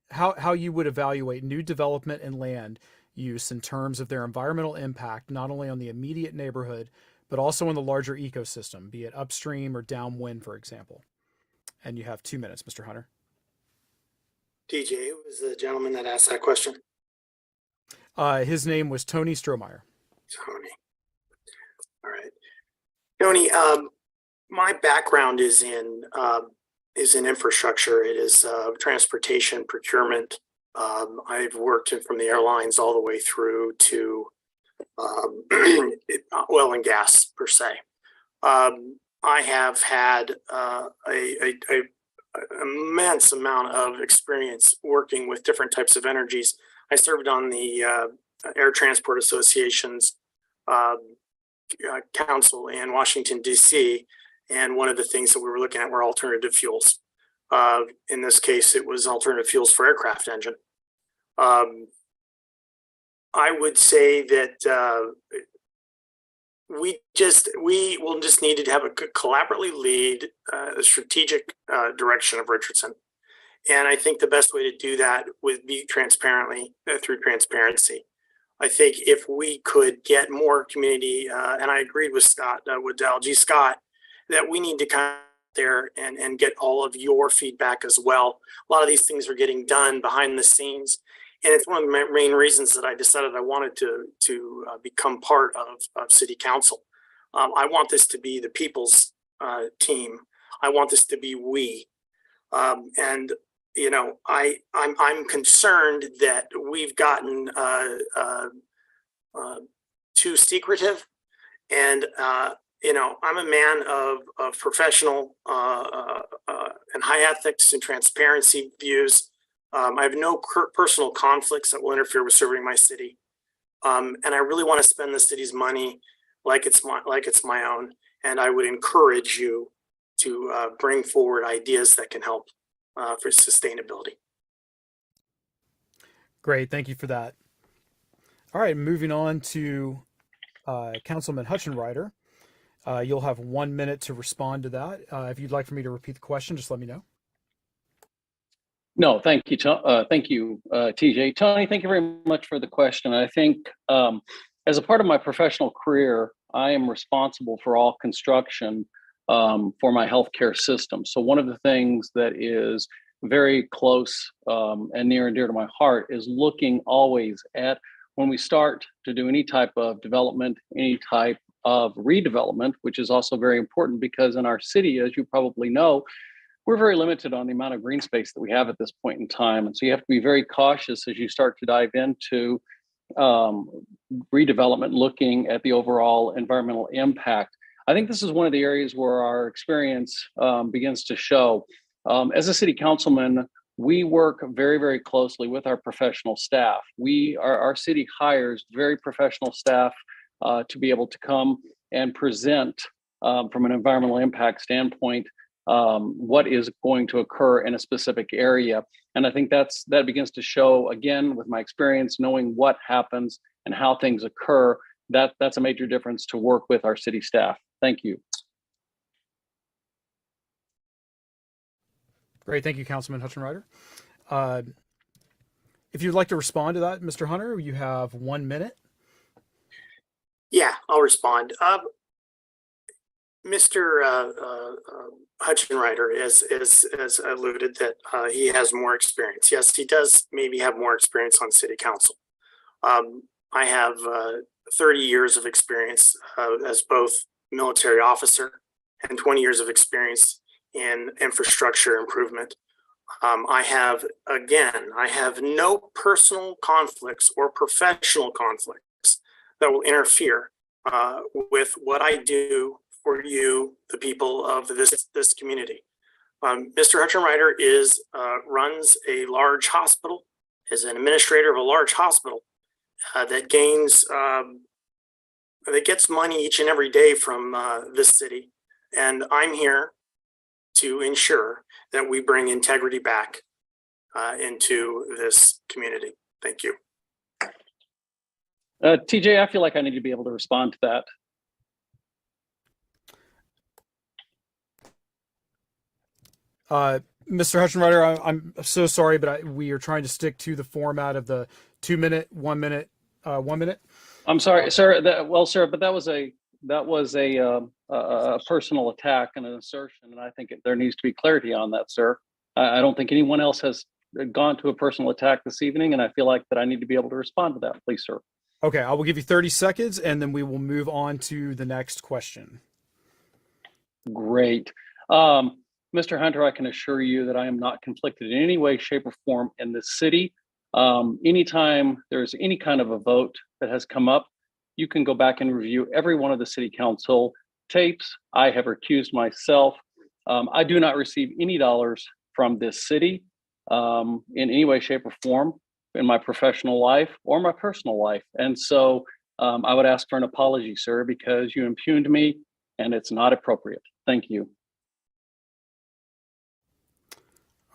would evaluate new development and land use in terms of their environmental impact, not only on the immediate neighborhood, but also on the larger ecosystem, be it upstream or downwind, for example. And you have 2 minutes, Mr. Hunter. TJ was the gentleman that asked that question. His name was Tony Strohmeyer. Tony. All right. Tony, my background is in infrastructure. It is transportation, procurement. I've worked from the airlines all the way through to oil and gas per se. I have had a immense amount of experience working with different types of energies. I served on the Air Transport Association's council in Washington, D.C., and one of the things that we were looking at were alternative fuels. In this case, it was alternative fuels for aircraft engine. I would say that we will just need to have a collaboratively lead a strategic direction of Richardson. And I think the best way to do that would be transparently through transparency. I think if we could get more community, and I agreed with Scott Waddell, G. Scott, that we need to come there and get all of your feedback as well. A lot of these things are getting done behind the scenes. And it's one of the main reasons that I decided I wanted to become part of City Council. I want this to be the people's team. I want this to be we. And you know, I'm concerned that we've gotten too secretive, and you know, I'm a man of professional and high ethics and transparency views. I have no personal conflicts that will interfere with serving my city, and I really want to spend the city's money like it's my own. And I would encourage you to bring forward ideas that can help for sustainability. Great, thank you for that. All right, moving on to Councilman Hutchenrider. You'll have 1 minute to respond to that. If you'd like for me to repeat the question, just let me know. No, thank you, TJ. Tony, thank you very much for the question. I think as a part of my professional career, I am responsible for all construction for my healthcare system. So one of the things that is very close and near and dear to my heart is looking always at when we start to do any type of development, any type of redevelopment, which is also very important because in our city, as you probably know, we're very limited on the amount of green space that we have at this point in time. And so you have to be very cautious as you start to dive into redevelopment, looking at the overall environmental impact. I think this is one of the areas where our experience begins to show. As a city councilman, we work very, very closely with our professional staff. Our city hires very professional staff to be able to come and present from an environmental impact standpoint what is going to occur in a specific area. And I think that begins to show, again, with my experience, knowing what happens and how things occur, that's a major difference to work with our city staff. Thank you. Great. Thank you, Councilman Hutchinwriter. If you'd like to respond to that, Mr. Hunter, you have 1 minute. Yeah, I'll respond. Mr. Hutchinwriter has alluded that he has more experience. Yes, he does maybe have more experience on city council. I have 30 years of experience as both military officer and 20 years of experience in infrastructure improvement. I have no personal conflicts or professional conflicts that will interfere with what I do for you, the people of this community. Mr. Hutchinwriter runs a large hospital, is an administrator of a large hospital that gets money each and every day from this city, and I'm here to ensure that we bring integrity back into this community. Thank you. TJ, I feel like I need to be able to respond to that. Mr. Hutchinwriter, I'm so sorry, but we are trying to stick to the format of the 2 minute, 1 minute, 1 minute. I'm sorry, sir. Sir, but that was a personal attack and an assertion, and I think there needs to be clarity on that, sir. I don't think anyone else has gone to a personal attack this evening, and I feel like that I need to be able to respond to that, please, sir. Okay, I will give you 30 seconds, and then we will move on to the next question. Great. Mr. Hunter, I can assure you that I am not conflicted in any way, shape, or form in this city. Anytime there's any kind of a vote that has come up, you can go back and review every one of the city council tapes. I have recused myself. I do not receive any dollars from this city in any way, shape, or form in my professional life or my personal life. And so I would ask for an apology, sir, because you impugned me and it's not appropriate. Thank you.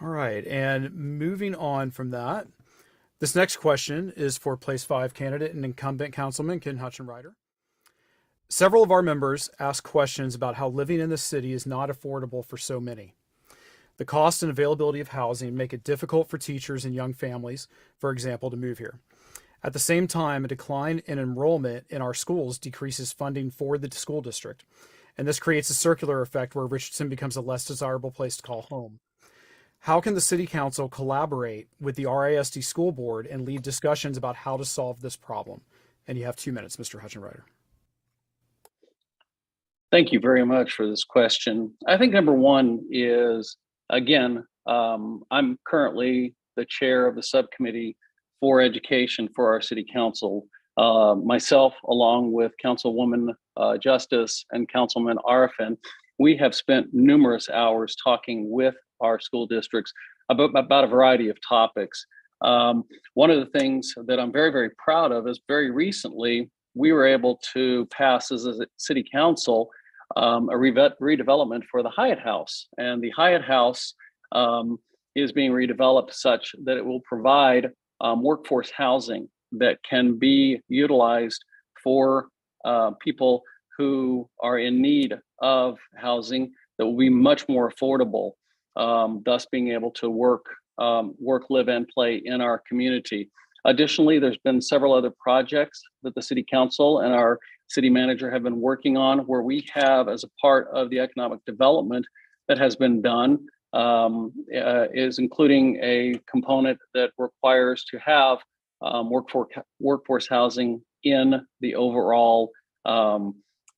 All right, and moving on from that, this next question is for Place 5 candidate and incumbent Councilman Ken Hutchinwriter. Several of our members ask questions about how living in the city is not affordable for so many. The cost and availability of housing make it difficult for teachers and young families, for example, to move here. At the same time, a decline in enrollment in our schools decreases funding for the school district, and this creates a circular effect where Richardson becomes a less desirable place to call home. How can the City Council collaborate with the RISD School Board and lead discussions about how to solve this problem? And you have 2 minutes, Mr. Hutchinwriter. Thank you very much for this question. I think number one is, again, I'm currently the chair of the subcommittee for education for our City Council. Myself, along with Councilwoman Justice and Councilman Arfin, we have spent numerous hours talking with our school districts about a variety of topics. One of the things that I'm very, very proud of is very recently we were able to pass as a city council a redevelopment for the Hyatt House. And the Hyatt House is being redeveloped such that it will provide workforce housing that can be utilized for people who are in need of housing that will be much more affordable, thus being able to work, live, and play in our community. Additionally, there's been several other projects that the City Council and our city manager have been working on where we have, as a part of the economic development that has been done, is including a component that requires to have workforce housing in the overall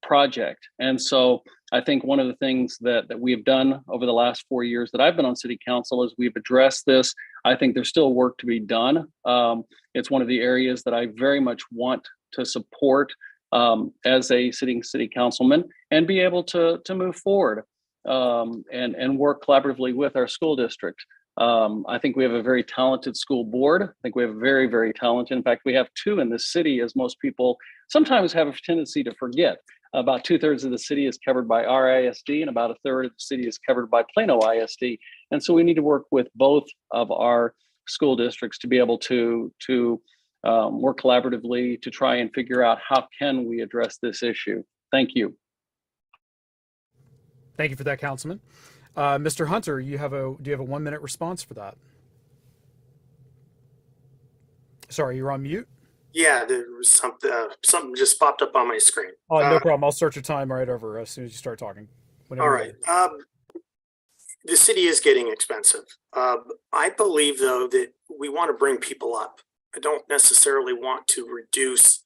project. And so I think one of the things that we have done over the last 4 years that I've been on City Council is we've addressed this. I think there's still work to be done. It's one of the areas that I very much want to support as a sitting city councilman and be able to move forward and work collaboratively with our school district. I think we have a very talented school board. I think we have very, very talented. In fact, we have two in this city, as most people sometimes have a tendency to forget. About 2/3 of the city is covered by RISD and about 1/3 of the city is covered by Plano ISD. And so we need to work with both of our school districts to be able to work collaboratively to try and figure out how can we address this issue. Thank you. Thank you for that, Councilman. Mr. Hunter, do you have a 1-minute response for that? Sorry, you're on mute. Yeah, there was something just popped up on my screen. Oh, no problem. I'll start your time right over as soon as you start talking. Whenever All you're right. ready. The city is getting expensive. I believe, though, that we want to bring people up. I don't necessarily want to reduce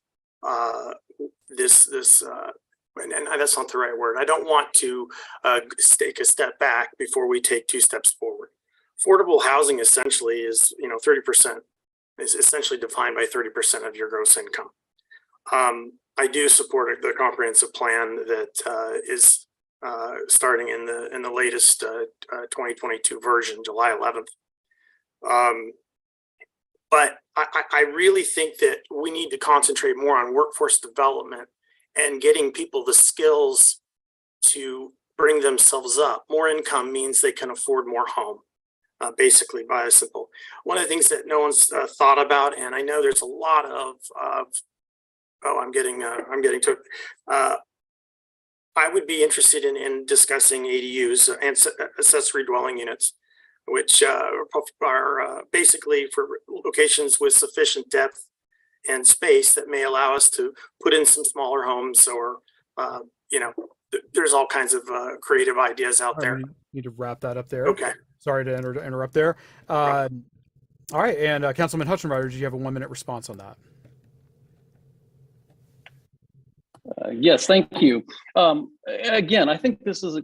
this, and that's not the right word. I don't want to take a step back before we take 2 steps forward. Affordable housing essentially is, 30%, is essentially defined by 30% of your gross income. I do support the comprehensive plan that is starting in the latest 2022 version, July 11th. But I really think that we need to concentrate more on workforce development and getting people the skills to bring themselves up. More income means they can afford more home, basically, by a simple. One of the things that no one's thought about, and I know there's a lot of I'm getting to it. I would be interested in discussing ADUs and accessory dwelling units, which are basically for locations with sufficient depth and space that may allow us to put in some smaller homes, or there's all kinds of creative ideas out there. We need to wrap that up there. Okay. Sorry to interrupt there. All right, and Councilman Hutchinrider, do you have a 1-minute response on that? Yes, thank you. Again, I think this is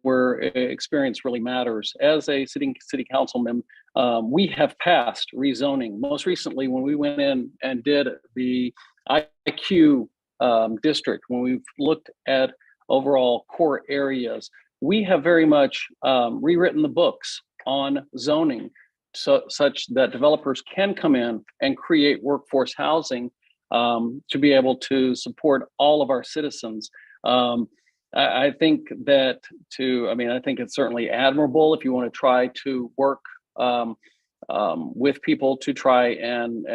where experience really matters. As a city council member, we have passed rezoning. Most recently, when we went in and did the IQ district, when we've looked at overall core areas, we have very much rewritten the books on zoning, such that developers can come in and create workforce housing to be able to support all of our citizens. I think that I think it's certainly admirable if you want to try to work with people to try and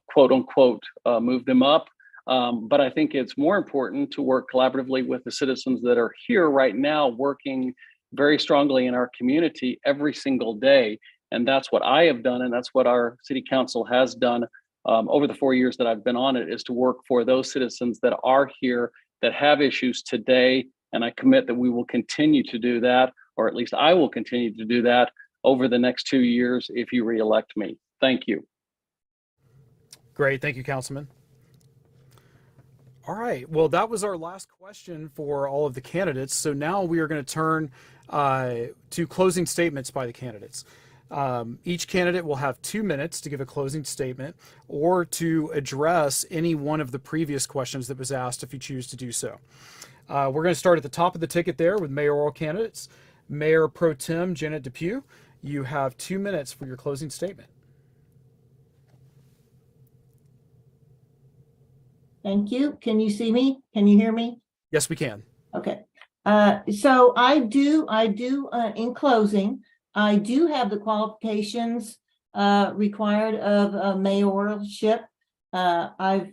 quote unquote move them up. But I think it's more important to work collaboratively with the citizens that are here right now, working very strongly in our community every single day. And that's what I have done, and that's what our city council has done over the 4 years that I've been on it, is to work for those citizens that are here, that have issues today. And I commit that we will continue to do that, or at least I will continue to do that over the next 2 years if you reelect me. Thank you. Great. Thank you, Councilman. All right. Well, that was our last question for all of the candidates. So now we are going to turn to closing statements by the candidates. Each candidate will have 2 minutes to give a closing statement or to address any one of the previous questions that was asked if you choose to do so. We're going to start at the top of the ticket there with mayoral candidates. Mayor Pro Tem Janet Depew, you have 2 minutes for your closing statement. Thank you. Can you see me? Can you hear me? Yes, we can. Okay. So I do in closing, I do have the qualifications required of a mayoralship. I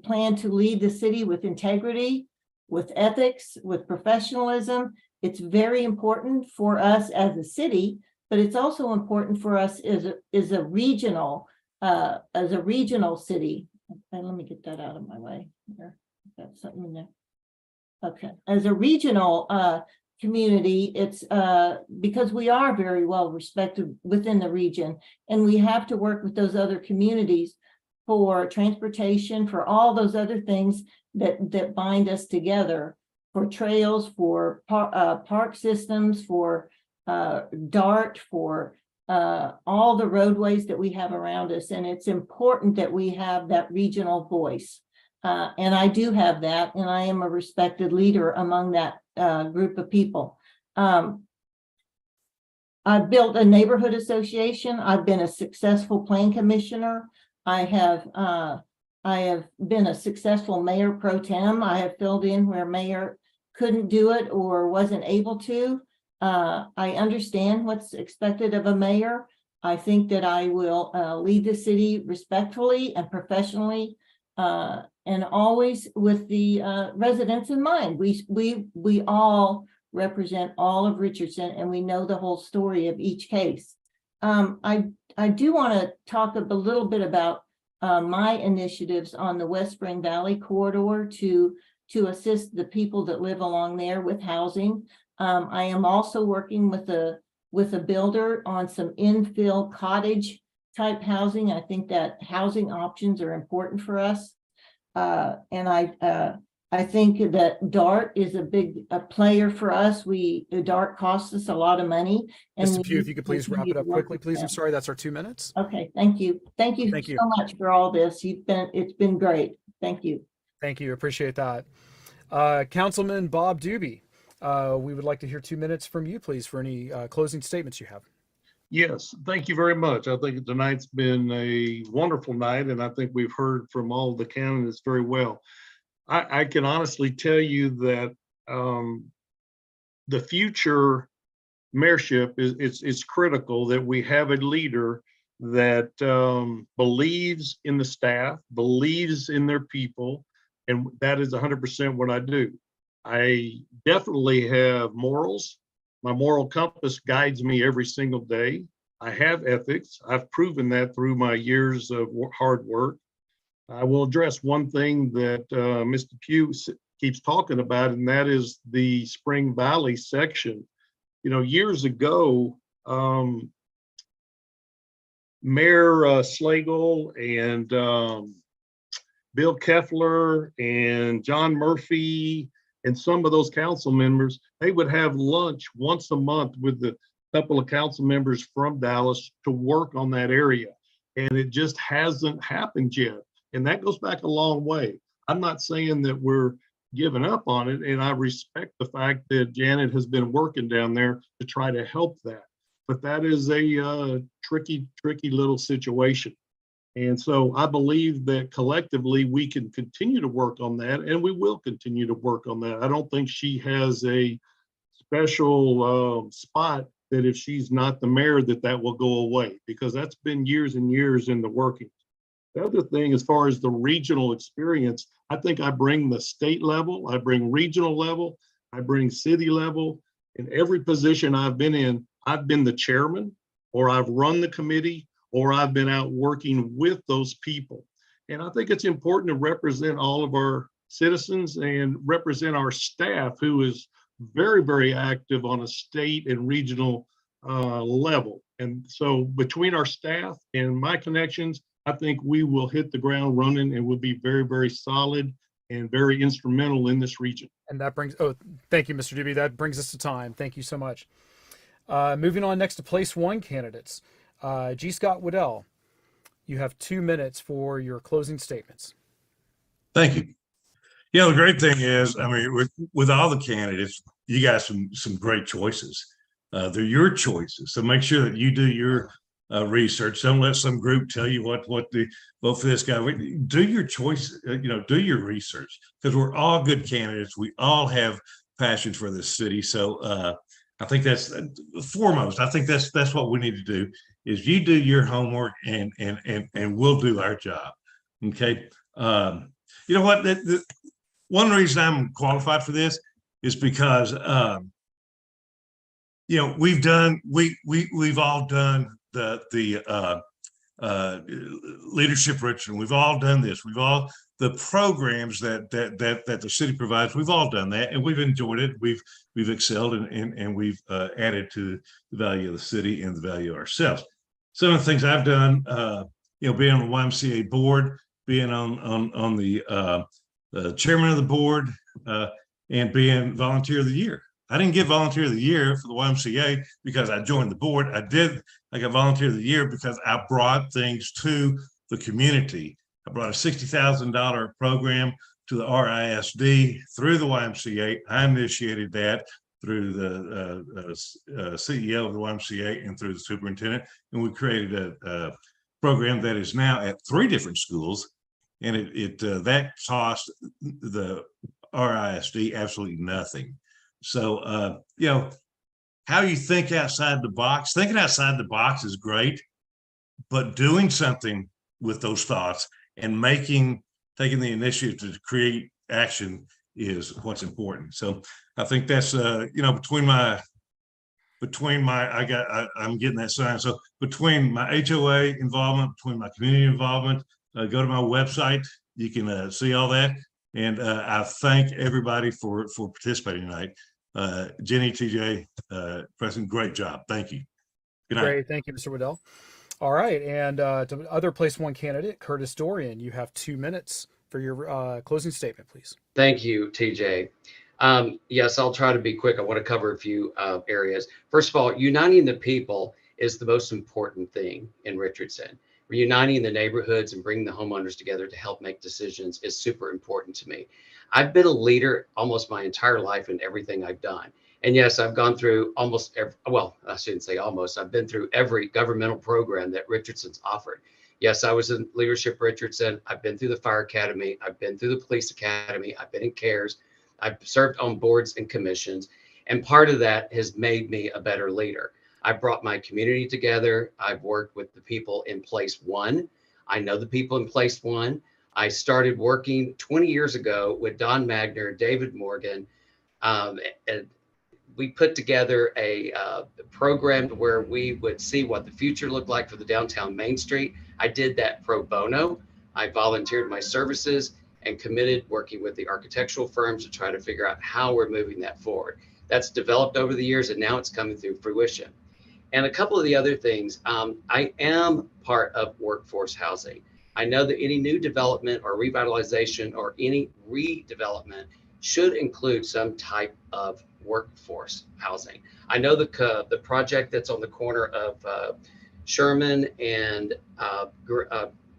plan to lead the city with integrity, with ethics, with professionalism. It's very important for us as a city, but it's also important for us as a regional city. And let me get that out of my way. There, got something in there. Okay, as a regional community, it's because we are very well respected within the region, and we have to work with those other communities for transportation, for all those other things that bind us together, for trails, for park systems, for DART, for all the roadways that we have around us. And it's important that we have that regional voice. And I do have that, and I am a respected leader among that group of people. I've built a neighborhood association. I've been a successful plan commissioner. I have been a successful mayor pro tem. I have filled in where mayor couldn't do it or wasn't able to. I understand what's expected of a mayor. I think that I will lead the city respectfully and professionally, and always with the residents in mind. We all represent all of Richardson, and we know the whole story of each case. I do want to talk a little bit about my initiatives on the West Spring Valley corridor to assist the people that live along there with housing. I am also working with a builder on some infill cottage type housing. I think that housing options are important for us. And I think that DART is a big player for us. DART costs us a lot of money. And Mr. Pugh, if you could please wrap it up quickly, please. I'm sorry, that's our 2 minutes. Okay, thank you. Thank you so much for all this. It's been great. Thank you. Thank you. Appreciate that. Councilman Bob Doobie, we would like to hear 2 minutes from you, please, for any closing statements you have. Yes, thank you very much. I think tonight's been a wonderful night, and I think we've heard from all the candidates very well. I can honestly tell you that the future mayorship is critical, that we have a leader that believes in the staff, believes in their people, and that is 100% what I do. I definitely have morals. My moral compass guides me every single day. I have ethics. I've proven that through my years of hard work. I will address one thing that Mr. Pugh keeps talking about, and that is the Spring Valley section. You know, years ago, Mayor Slagle and Bill Keffler and John Murphy and some of those council members, they would have lunch once a month with the couple of council members from Dallas to work on that area. And it just hasn't happened yet. And that goes back a long way. I'm not saying that we're giving up on it. And I respect the fact that Janet has been working down there to try to help that. But that is a tricky little situation. And so I believe that collectively we can continue to work on that, and we will continue to work on that. I don't think she has a special spot that if she's not the mayor, that will go away, because that's been years and years in the working. The other thing, as far as the regional experience, I think I bring the state level, I bring regional level, I bring city level. In every position I've been in, I've been the chairman, or I've run the committee, or I've been out working with those people. And I think it's important to represent all of our citizens and represent our staff, who is very, very active on a state and regional level. And so between our staff and my connections, I think we will hit the ground running and will be very, very solid and very instrumental in this region. And that brings, thank you, Mr. Doobie. That brings us to time. Thank you so much. Moving on next to place 1 candidates. G. Scott Waddell, you have 2 minutes for your closing statements. Thank you. Yeah, the great thing is, I mean, with all the candidates, you got some great choices. They're your choices. So make sure that you do your research. Don't let some group tell you what the vote for this guy. Do your choice, do your research, because we're all good candidates. We all have passion for this city. So I think that's foremost. I think that's what we need to do, is you do your homework and we'll do our job. Okay. You know what? One reason I'm qualified for this is because we've all done the leadership Richardson. We've all done this. The programs that the city provides, we've all done that, and we've enjoyed it. We've excelled and we've added to the value of the city and the value of ourselves. Some of the things I've done, being on the YMCA board, being on the chairman of the board, and being volunteer of the year. I didn't get volunteer of the year for the YMCA because I joined the board. I got volunteer of the year because I brought things to the community. I brought a $60,000 program to the RISD through the YMCA. I initiated that through the CEO of the YMCA and through the superintendent. And we created a program that is now at 3 different schools. And that cost the RISD absolutely nothing. So, how you think outside the box, thinking outside the box is great, but doing something with those thoughts and taking the initiative to create action is what's important. So I think that's, you know, between my, I'm getting that sign. So between my HOA involvement, between my community involvement, go to my website, you can see all that. And I thank everybody for participating tonight. Jenny, TJ, Preston, great job. Thank you. Good night. Great. Thank you, Mr. Waddell. All right. And to other place one candidate, Curtis Dorian, you have 2 minutes for your closing statement, please. Thank you, TJ. Yes, I'll try to be quick. I want to cover a few areas. First of all, uniting the people is the most important thing in Richardson. Reuniting the neighborhoods and bringing the homeowners together to help make decisions is super important to me. I've been a leader almost my entire life in everything I've done. And yes, I've gone through almost every, well, I shouldn't say almost, I've been through every governmental program that Richardson's offered. Yes, I was in Leadership Richardson. I've been through the Fire Academy. I've been through the Police Academy. I've been in CARES. I've served on boards and commissions. And part of that has made me a better leader. I brought my community together. I've worked with the people in place one. I know the people in place one. I started working 20 years ago with Don Magner, David Morgan, and we put together a program where we would see what the future looked like for the downtown Main Street. I did that pro bono. I volunteered my services and committed working with the architectural firms to try to figure out how we're moving that forward. That's developed over the years, and now it's coming through fruition. And a couple of the other things, I am part of workforce housing. I know that any new development or revitalization or any redevelopment should include some type of workforce housing. I know the project that's on the corner of Sherman and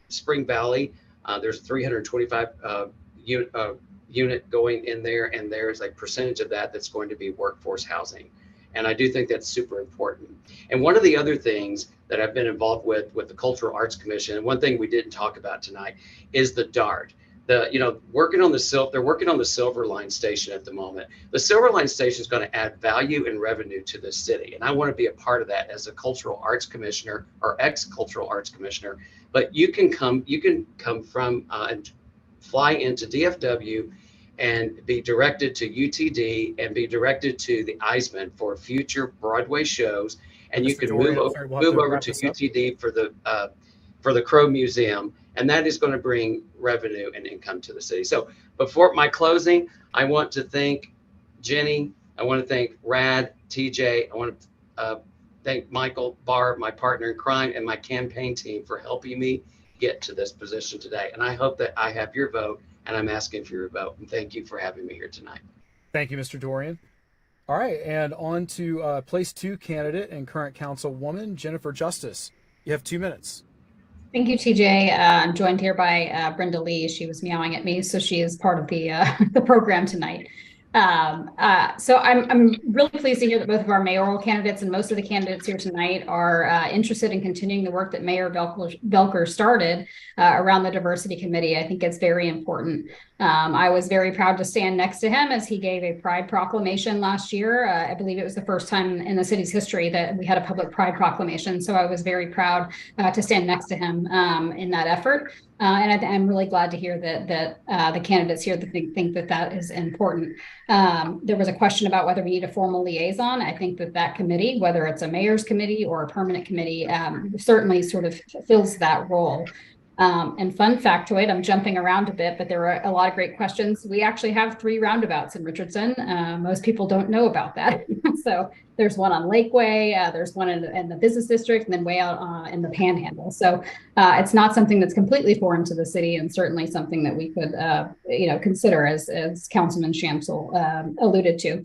Spring Valley, there's 325 unit going in there, and there's a percentage of that that's going to be workforce housing. And I do think that's super important. And one of the other things that I've been involved with the Cultural Arts Commission, and one thing we didn't talk about tonight, is the DART. They're working on the Silver Line Station at the moment. The Silver Line Station is going to add value and revenue to the city, and I want to be a part of that as a Cultural Arts Commissioner or ex-Cultural Arts Commissioner. But you can come from and fly into DFW and be directed to UTD and be directed to the Eisman for future Broadway shows, and you can move over to UTD for the Crow Museum. And that is going to bring revenue and income to the city. So before my closing, I want to thank Jenny. I want to thank Rad, TJ. I want to thank Michael Barr, my partner in crime, and my campaign team for helping me get to this position today. And I hope that I have your vote, and I'm asking for your vote. And thank you for having me here tonight. Thank you, Mr. Dorian. All right, and on to place two candidate and current councilwoman, Jennifer Justice. You have 2 minutes. Thank you, TJ. I'm joined here by Brenda Lee. She was meowing at me, so she is part of the program tonight. So I'm really pleased to hear that both of our mayoral candidates and most of the candidates here tonight are interested in continuing the work that Mayor Belker started around the diversity committee. I think it's very important. I was very proud to stand next to him as he gave a pride proclamation last year. I believe it was the first time in the city's history that we had a public pride proclamation. So I was very proud to stand next to him in that effort. And I'm really glad to hear that the candidates here think that is important. There was a question about whether we need a formal liaison. I think that committee, whether it's a mayor's committee or a permanent committee, certainly sort of fills that role. And fun factoid, I'm jumping around a bit, but there were a lot of great questions. We actually have 3 roundabouts in Richardson. Most people don't know about that. So there's one on Lakeway, there's one in the business district, and then way out in the Panhandle. So it's not something that's completely foreign to the city, and certainly something that we could, consider, as Councilman Shamsel alluded to.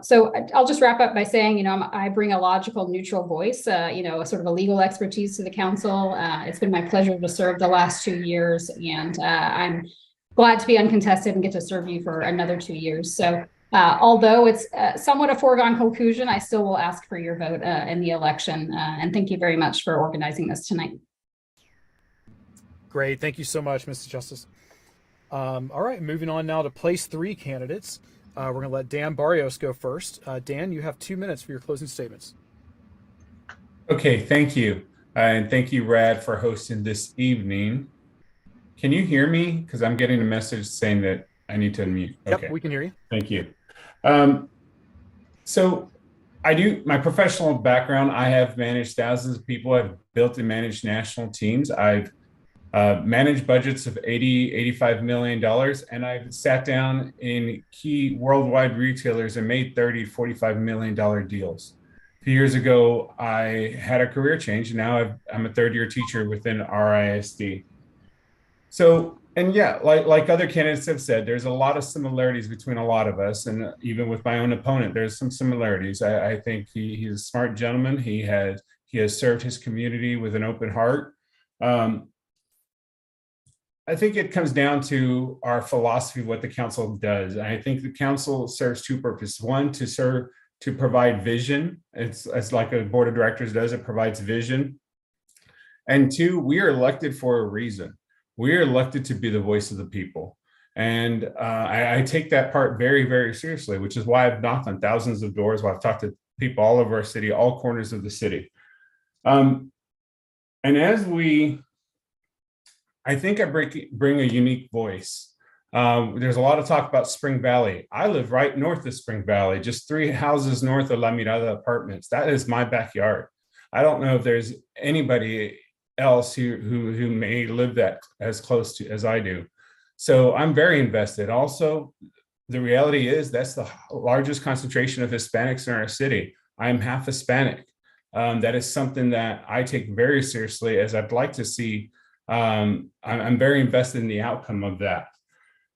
So I'll just wrap up by saying, I bring a logical, neutral voice, a sort of a legal expertise to the council. It's been my pleasure to serve the last 2 years, and I'm glad to be uncontested and get to serve you for another 2 years. So although it's somewhat a foregone conclusion, I still will ask for your vote in the election. And thank you very much for organizing this tonight. Great. Thank you so much, Mr. Justice. All right, moving on now to place 3 candidates. We're going to let Dan Barrios go first. Dan, you have 2 minutes for your closing statements. Okay, thank you. And thank you, Rad, for hosting this evening. Can you hear me? Because I'm getting a message saying that I need to unmute. Yep, Okay. we can hear you. Thank you. So my professional background, I have managed thousands of people. I've built and managed national teams. I've managed budgets of $85 million. And I've sat down in key worldwide retailers and made $45 million deals. A few years ago, I had a career change. And now I'm a third-year teacher within RISD. So, and yeah, like other candidates have said, there's a lot of similarities between a lot of us. And even with my own opponent, there's some similarities. I think he's a smart gentleman. He has served his community with an open heart. I think it comes down to our philosophy of what the council does. And I think the council serves two purposes. One, to provide vision. It's like a board of directors does, it provides vision. And two, we are elected for a reason. We are elected to be the voice of the people. And I take that part very, very seriously, which is why I've knocked on thousands of doors, why I've talked to people all over our city, all corners of the city. And as I think I bring a unique voice. There's a lot of talk about Spring Valley. I live right north of Spring Valley, just 3 houses north of La Mirada Apartments. That is my backyard. I don't know if there's anybody else who may live that as close to as I do. So I'm very invested. Also, the reality is that's the largest concentration of Hispanics in our city. I'm half Hispanic. That is something that I take very seriously, as I'd like to see. I'm very invested in the outcome of that.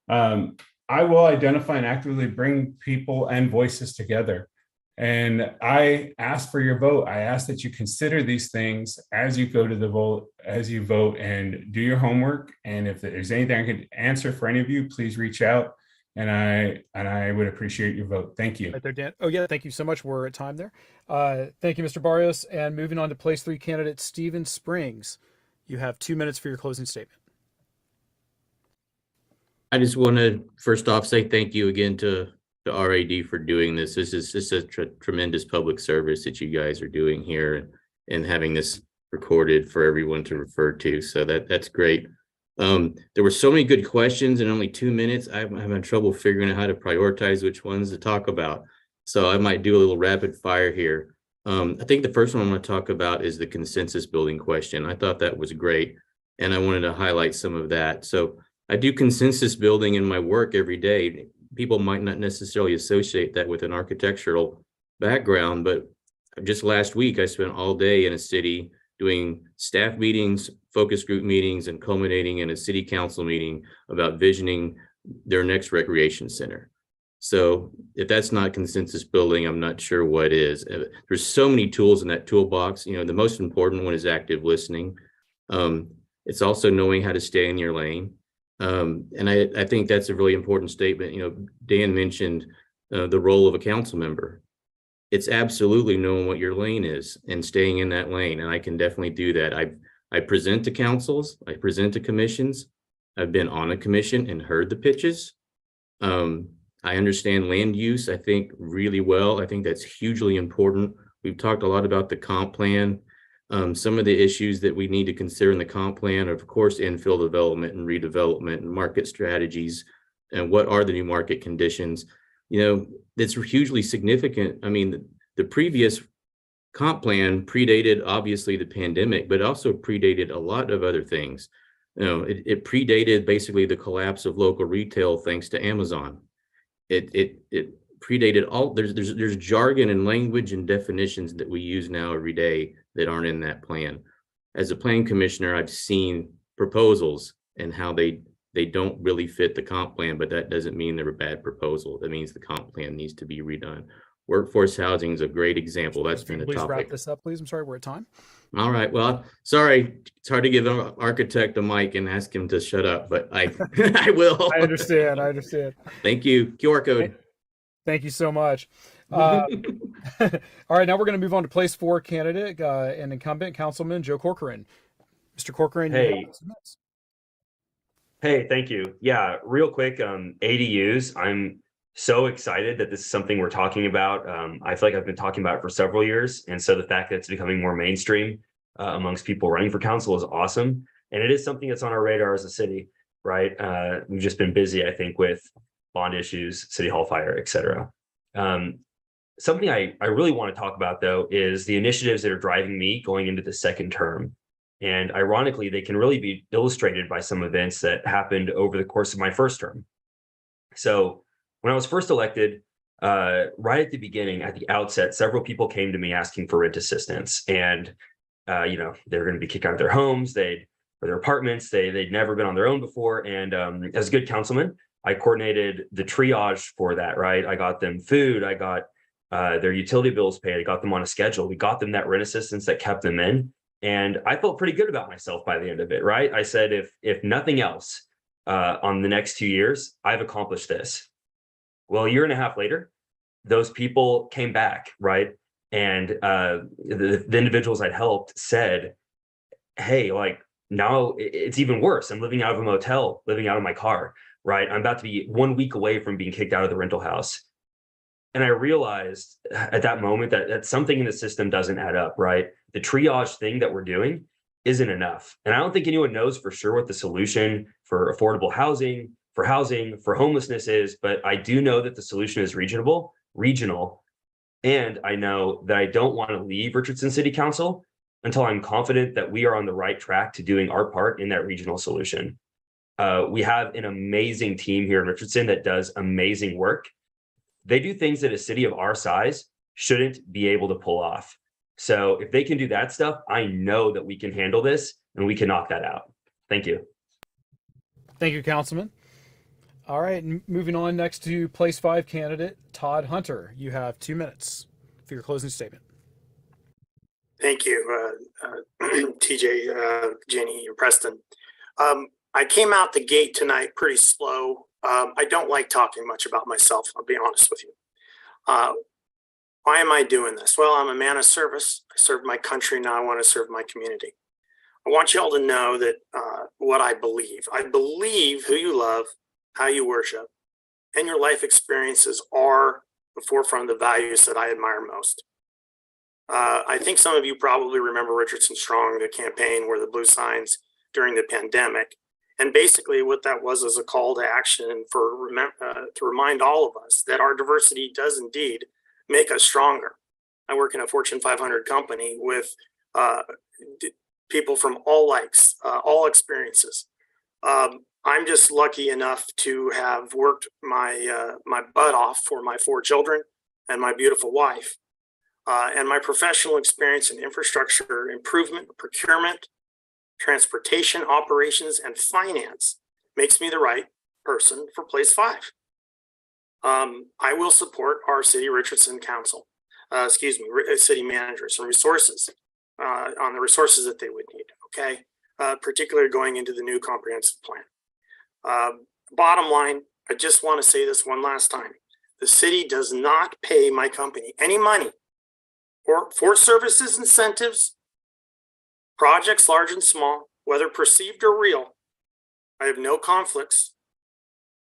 I will identify and actively bring people and voices together. And I ask for your vote. I ask that you consider these things as you go to the vote, as you vote, and do your homework. And if there's anything I can answer for any of you, please reach out. And I would appreciate your vote. Thank you. Right there, Dan. Oh yeah, thank you so much. We're at time there. Thank you, Mr. Barrios. And moving on to place 3 candidate Stephen Springs. You have 2 minutes for your closing statement. I just want to first off say thank you again to the RAD for doing this. This is a tremendous public service that you guys are doing here and having this recorded for everyone to refer to. So that's great. There were so many good questions in only 2 minutes. I'm having trouble figuring out how to prioritize which ones to talk about. So I might do a little rapid fire here. I think the first one I'm going to talk about is the consensus building question. I thought that was great, and I wanted to highlight some of that. So I do consensus building in my work every day. People might not necessarily associate that with an architectural background, but just last week I spent all day in a city doing staff meetings, focus group meetings, and culminating in a city council meeting about visioning their next recreation center. So if that's not consensus building, I'm not sure what is. There's so many tools in that toolbox. You know, the most important one is active listening. It's also knowing how to stay in your lane. And I think that's a really important statement. You know, Dan mentioned the role of a council member. It's absolutely knowing what your lane is and staying in that lane. And I can definitely do that. I present to councils, I present to commissions. I've been on a commission and heard the pitches. I understand land use, I think, really well. I think that's hugely important. We've talked a lot about the comp plan. Some of the issues that we need to consider in the comp plan are, of course, infill development and redevelopment and market strategies. And what are the new market conditions? You know, it's hugely significant. I mean, the previous comp plan predated, obviously, the pandemic, but also predated a lot of other things. You know, it predated basically the collapse of local retail thanks to Amazon. It predated all, there's jargon and language and definitions that we use now every day that aren't in that plan. As a planning commissioner, I've seen proposals and how they don't really fit the comp plan, but that doesn't mean they're a bad proposal. That means the comp plan needs to be redone. Workforce housing is a great example. That's been a topic. Please wrap this up, please. I'm sorry, we're at time. All right. Well, sorry. It's hard to give an architect a mic and ask him to shut up, but I will. I understand. Thank you. QR code. Thank you so much. All right, now we're going to move on to place 4 candidate and incumbent Councilman Joe Corcoran. Mr. Corcoran, hey, thank you. Yeah, real quick, ADUs. I'm so excited that this is something we're talking about. I feel like I've been talking about it for several years, and so the fact that it's becoming more mainstream amongst people running for council is awesome, and it is something that's on our radar as a city. right? We've just been busy, I think, with bond issues, city hall fire, et cetera. Something I really want to talk about, though, is the initiatives that are driving me going into the second term. And ironically, they can really be illustrated by some events that happened over the course of my first term. So when I was first elected, right at the beginning, at the outset, several people came to me asking for rent assistance. And, they were going to be kicked out of their homes, or their apartments. They'd never been on their own before. And as a good councilman, I coordinated the triage for that, right? I got them food. I got their utility bills paid. I got them on a schedule. We got them that rent assistance that kept them in. And I felt pretty good about myself by the end of it, right? I said, if nothing else, on the next 2 years, I've accomplished this. Well, a year and a half later, those people came back, right? And the individuals I'd helped said, hey, like, now it's even worse. I'm living out of a motel, living out of my car, right? I'm about to be 1 week away from being kicked out of the rental house. And I realized at that moment that something in the system doesn't add up, right? The triage thing that we're doing isn't enough. And I don't think anyone knows for sure what the solution for affordable housing, for homelessness is, but I do know that the solution is regional. And I know that I don't want to leave Richardson City Council until I'm confident that we are on the right track to doing our part in that regional solution. We have an amazing team here in Richardson that does amazing work. They do things that a city of our size shouldn't be able to pull off. So if they can do that stuff, I know that we can handle this and we can knock that out. Thank you. Thank you, Councilman. All right, moving on next to place 5 candidate, Todd Hunter. You have 2 minutes for your closing statement. Thank you, TJ, Jenny, and Preston. I came out the gate tonight pretty slow. I don't like talking much about myself, I'll be honest with you. Why am I doing this? Well, I'm a man of service. I serve my country, now I want to serve my community. I want you all to know that what I believe who you love, how you worship, and your life experiences are the forefront of the values that I admire most. I think some of you probably remember Richardson Strong, the campaign where the blue signs during the pandemic. And basically what that was a call to action to remind all of us that our diversity does indeed make us stronger. I work in a Fortune 500 company with people from all likes, all experiences. I'm just lucky enough to have worked my butt off for my 4 children and my beautiful wife. And my professional experience in infrastructure improvement, procurement, transportation, operations, and finance makes me the right person for place 5. I will support our city Richardson Council, city managers and resources on the resources that they would need, okay? Particularly going into the new comprehensive plan. Bottom line, I just want to say this one last time. The city does not pay my company any money for services, incentives, projects large and small, whether perceived or real. I have no conflicts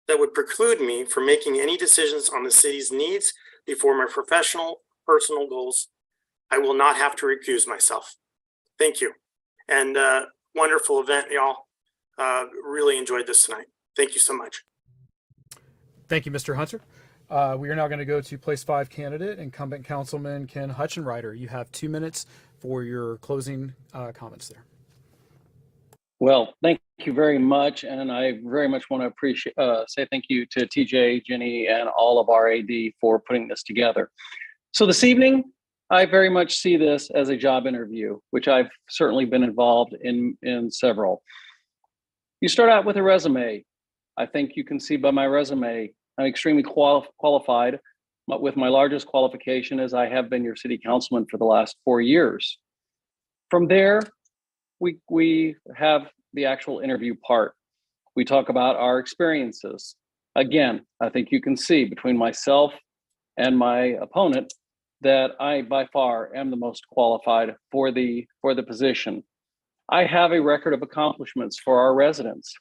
that would preclude me from making any decisions on the city's needs before my professional, personal goals. I will not have to recuse myself. Thank you. And wonderful event, y'all. Really enjoyed this tonight. Thank you so much. Thank you, Mr. Hunter. We are now going to go to place 5 candidate, incumbent Councilman Ken Hutchenreiter. You have 2 minutes for your closing comments there. Well, thank you very much. And I very much want to say thank you to TJ, Jenny, and all of our AD for putting this together. So this evening, I very much see this as a job interview, which I've certainly been involved in several. You start out with a resume. I think you can see by my resume, I'm extremely qualified, with my largest qualification as I have been your city councilman for the last 4 years. From there, we have the actual interview part. We talk about our experiences. Again, I think you can see between myself and my opponent that I by far am the most qualified for the position. I have a record of accomplishments for our residents.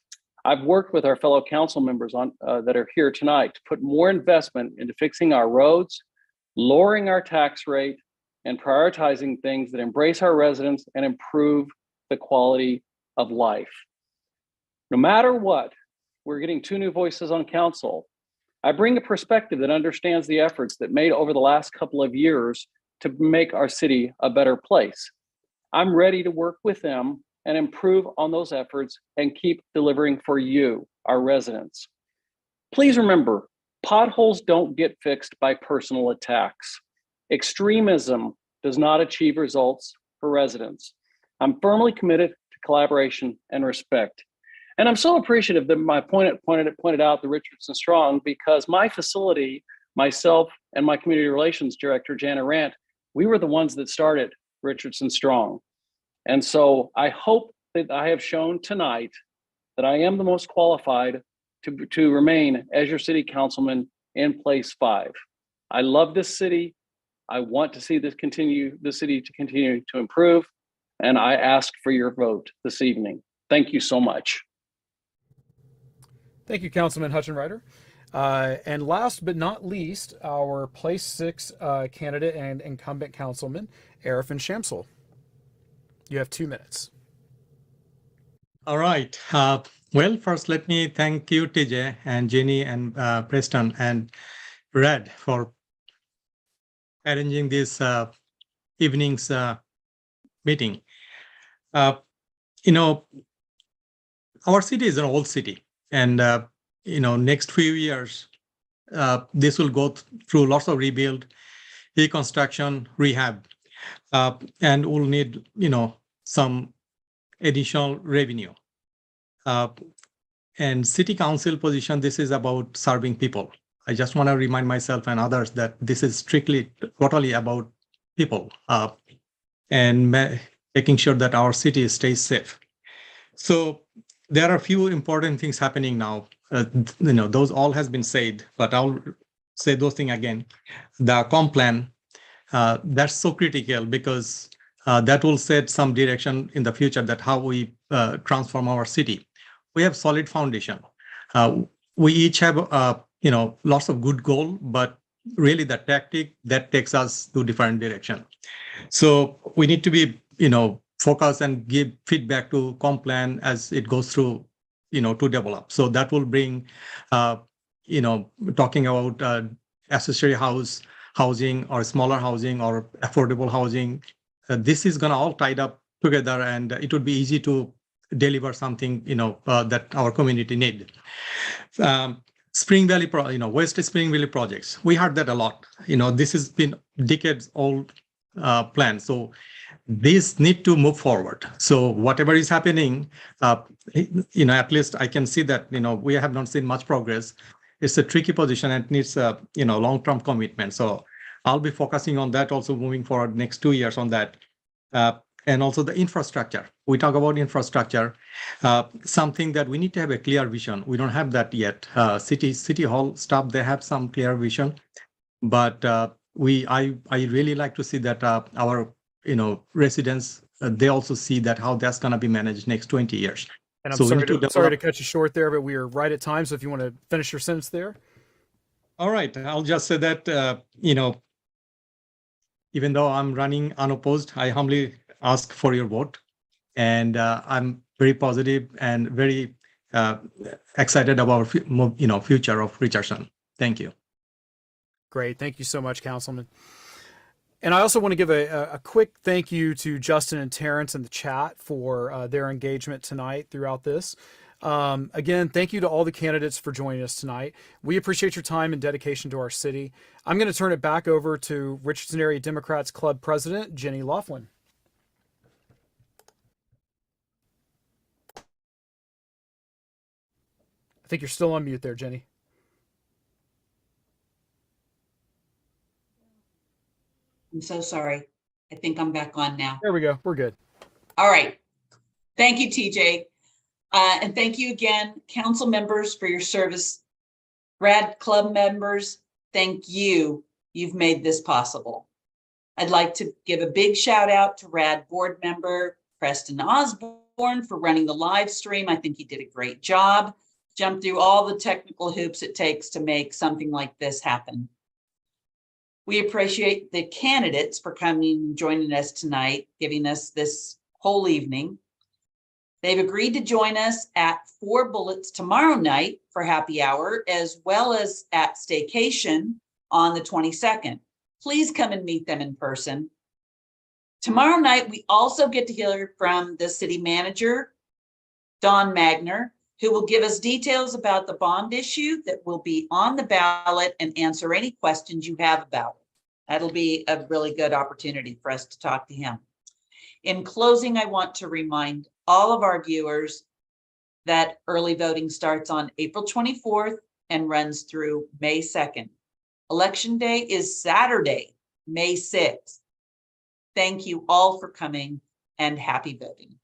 I've worked with our fellow council members that are here tonight to put more investment into fixing our roads, lowering our tax rate, and prioritizing things that embrace our residents and improve the quality of life. No matter what, we're getting 2 new voices on council. I bring a perspective that understands the efforts that made over the last couple of years to make our city a better place. I'm ready to work with them and improve on those efforts and keep delivering for you, our residents. Please remember, potholes don't get fixed by personal attacks. Extremism does not achieve results for residents. I'm firmly committed to collaboration and respect. And I'm so appreciative that my pointed out the Richardson Strong, because my facility, myself and my community relations director, Jana Rant, we were the ones that started Richardson Strong. And so I hope that I have shown tonight that I am the most qualified to remain as your city councilman in place 5. I love this city. I want to see the city to continue to improve. And I ask for your vote this evening. Thank you so much. Thank you, Councilman Hutchenreiter. And last but not least, our place 6 candidate and incumbent councilman, Arifin Shamsul. You have 2 minutes. All right. Well, first, let me thank you, TJ and Jenny and Preston and Red for arranging this evening's meeting. You know, our city is an old city, and you know, next few years, this will go through lots of rebuild, reconstruction, rehab, and we'll need, you know, some additional revenue. And city council position, this is about serving people. I just want to remind myself and others that this is strictly, totally about people, and making sure that our city stays safe. So there are a few important things happening now. You know, those all has been said, but I'll say those things again. The comp plan, that's so critical, because that will set some direction in the future, that how we transform our city. We have solid foundation. We each have, you know, lots of good goal, but really the tactic that takes us to different direction. So we need to be, you know, focus and give feedback to comp plan as it goes through, you know, to develop. So that will bring, you know, talking about accessory housing or smaller housing or affordable housing. This is going to all tied up together, and it would be easy to deliver something, you know, that our community need. Spring Valley, you know, West Spring Valley projects. We heard that a lot. You know, this has been decades old plan. So these need to move forward. So whatever is happening, you know, at least I can see that, you know, we have not seen much progress. It's a tricky position and needs a, you know, long-term commitment. So I'll be focusing on that also moving forward next 2 years on that. And also the infrastructure. We talk about infrastructure, something that we need to have a clear vision. We don't have that yet. City Hall staff, they have some clear vision, but I really like to see that our, you know, residents, they also see that how that's going to be managed next 20 years. And I'm So sorry to cut you short there, but we are right at time. So if you want to finish your sentence there. All right, I'll just say that, you know, even though I'm running unopposed, I humbly ask for your vote. And I'm very positive and very excited about, you know, future of Richardson. Thank you. Great. Thank you so much, Councilman. And I also want to give a quick thank you to Justin and Terrence in the chat for their engagement tonight throughout this. Again, thank you to all the candidates for joining us tonight. We appreciate your time and dedication to our city. I'm going to turn it back over to Richardson Area Democrats Club President, Jenny Laughlin. I think you're still on mute there, Jenny. I'm so sorry. I think I'm back on now. There we go. We're good. All right. Thank you, TJ. And thank you again, council members, for your service. RAD Club members, thank you. You've made this possible. I'd like to give a big shout out to RAD board member Preston Osborne for running the live stream. I think he did a great job. Jumped through all the technical hoops it takes to make something like this happen. We appreciate the candidates for coming and joining us tonight, giving us this whole evening. They've agreed to join us at 4 Bullets tomorrow night for happy hour, as well as at Staycation on the 22nd. Please come and meet them in person. Tomorrow night, we also get to hear from the city manager, Don Magner, who will give us details about the bond issue that will be on the ballot and answer any questions you have about it. That'll be a really good opportunity for us to talk to him. In closing, I want to remind all of our viewers that early voting starts on April 24th and runs through May 2nd. Election Day is Saturday, May 6th. Thank you all for coming and happy voting.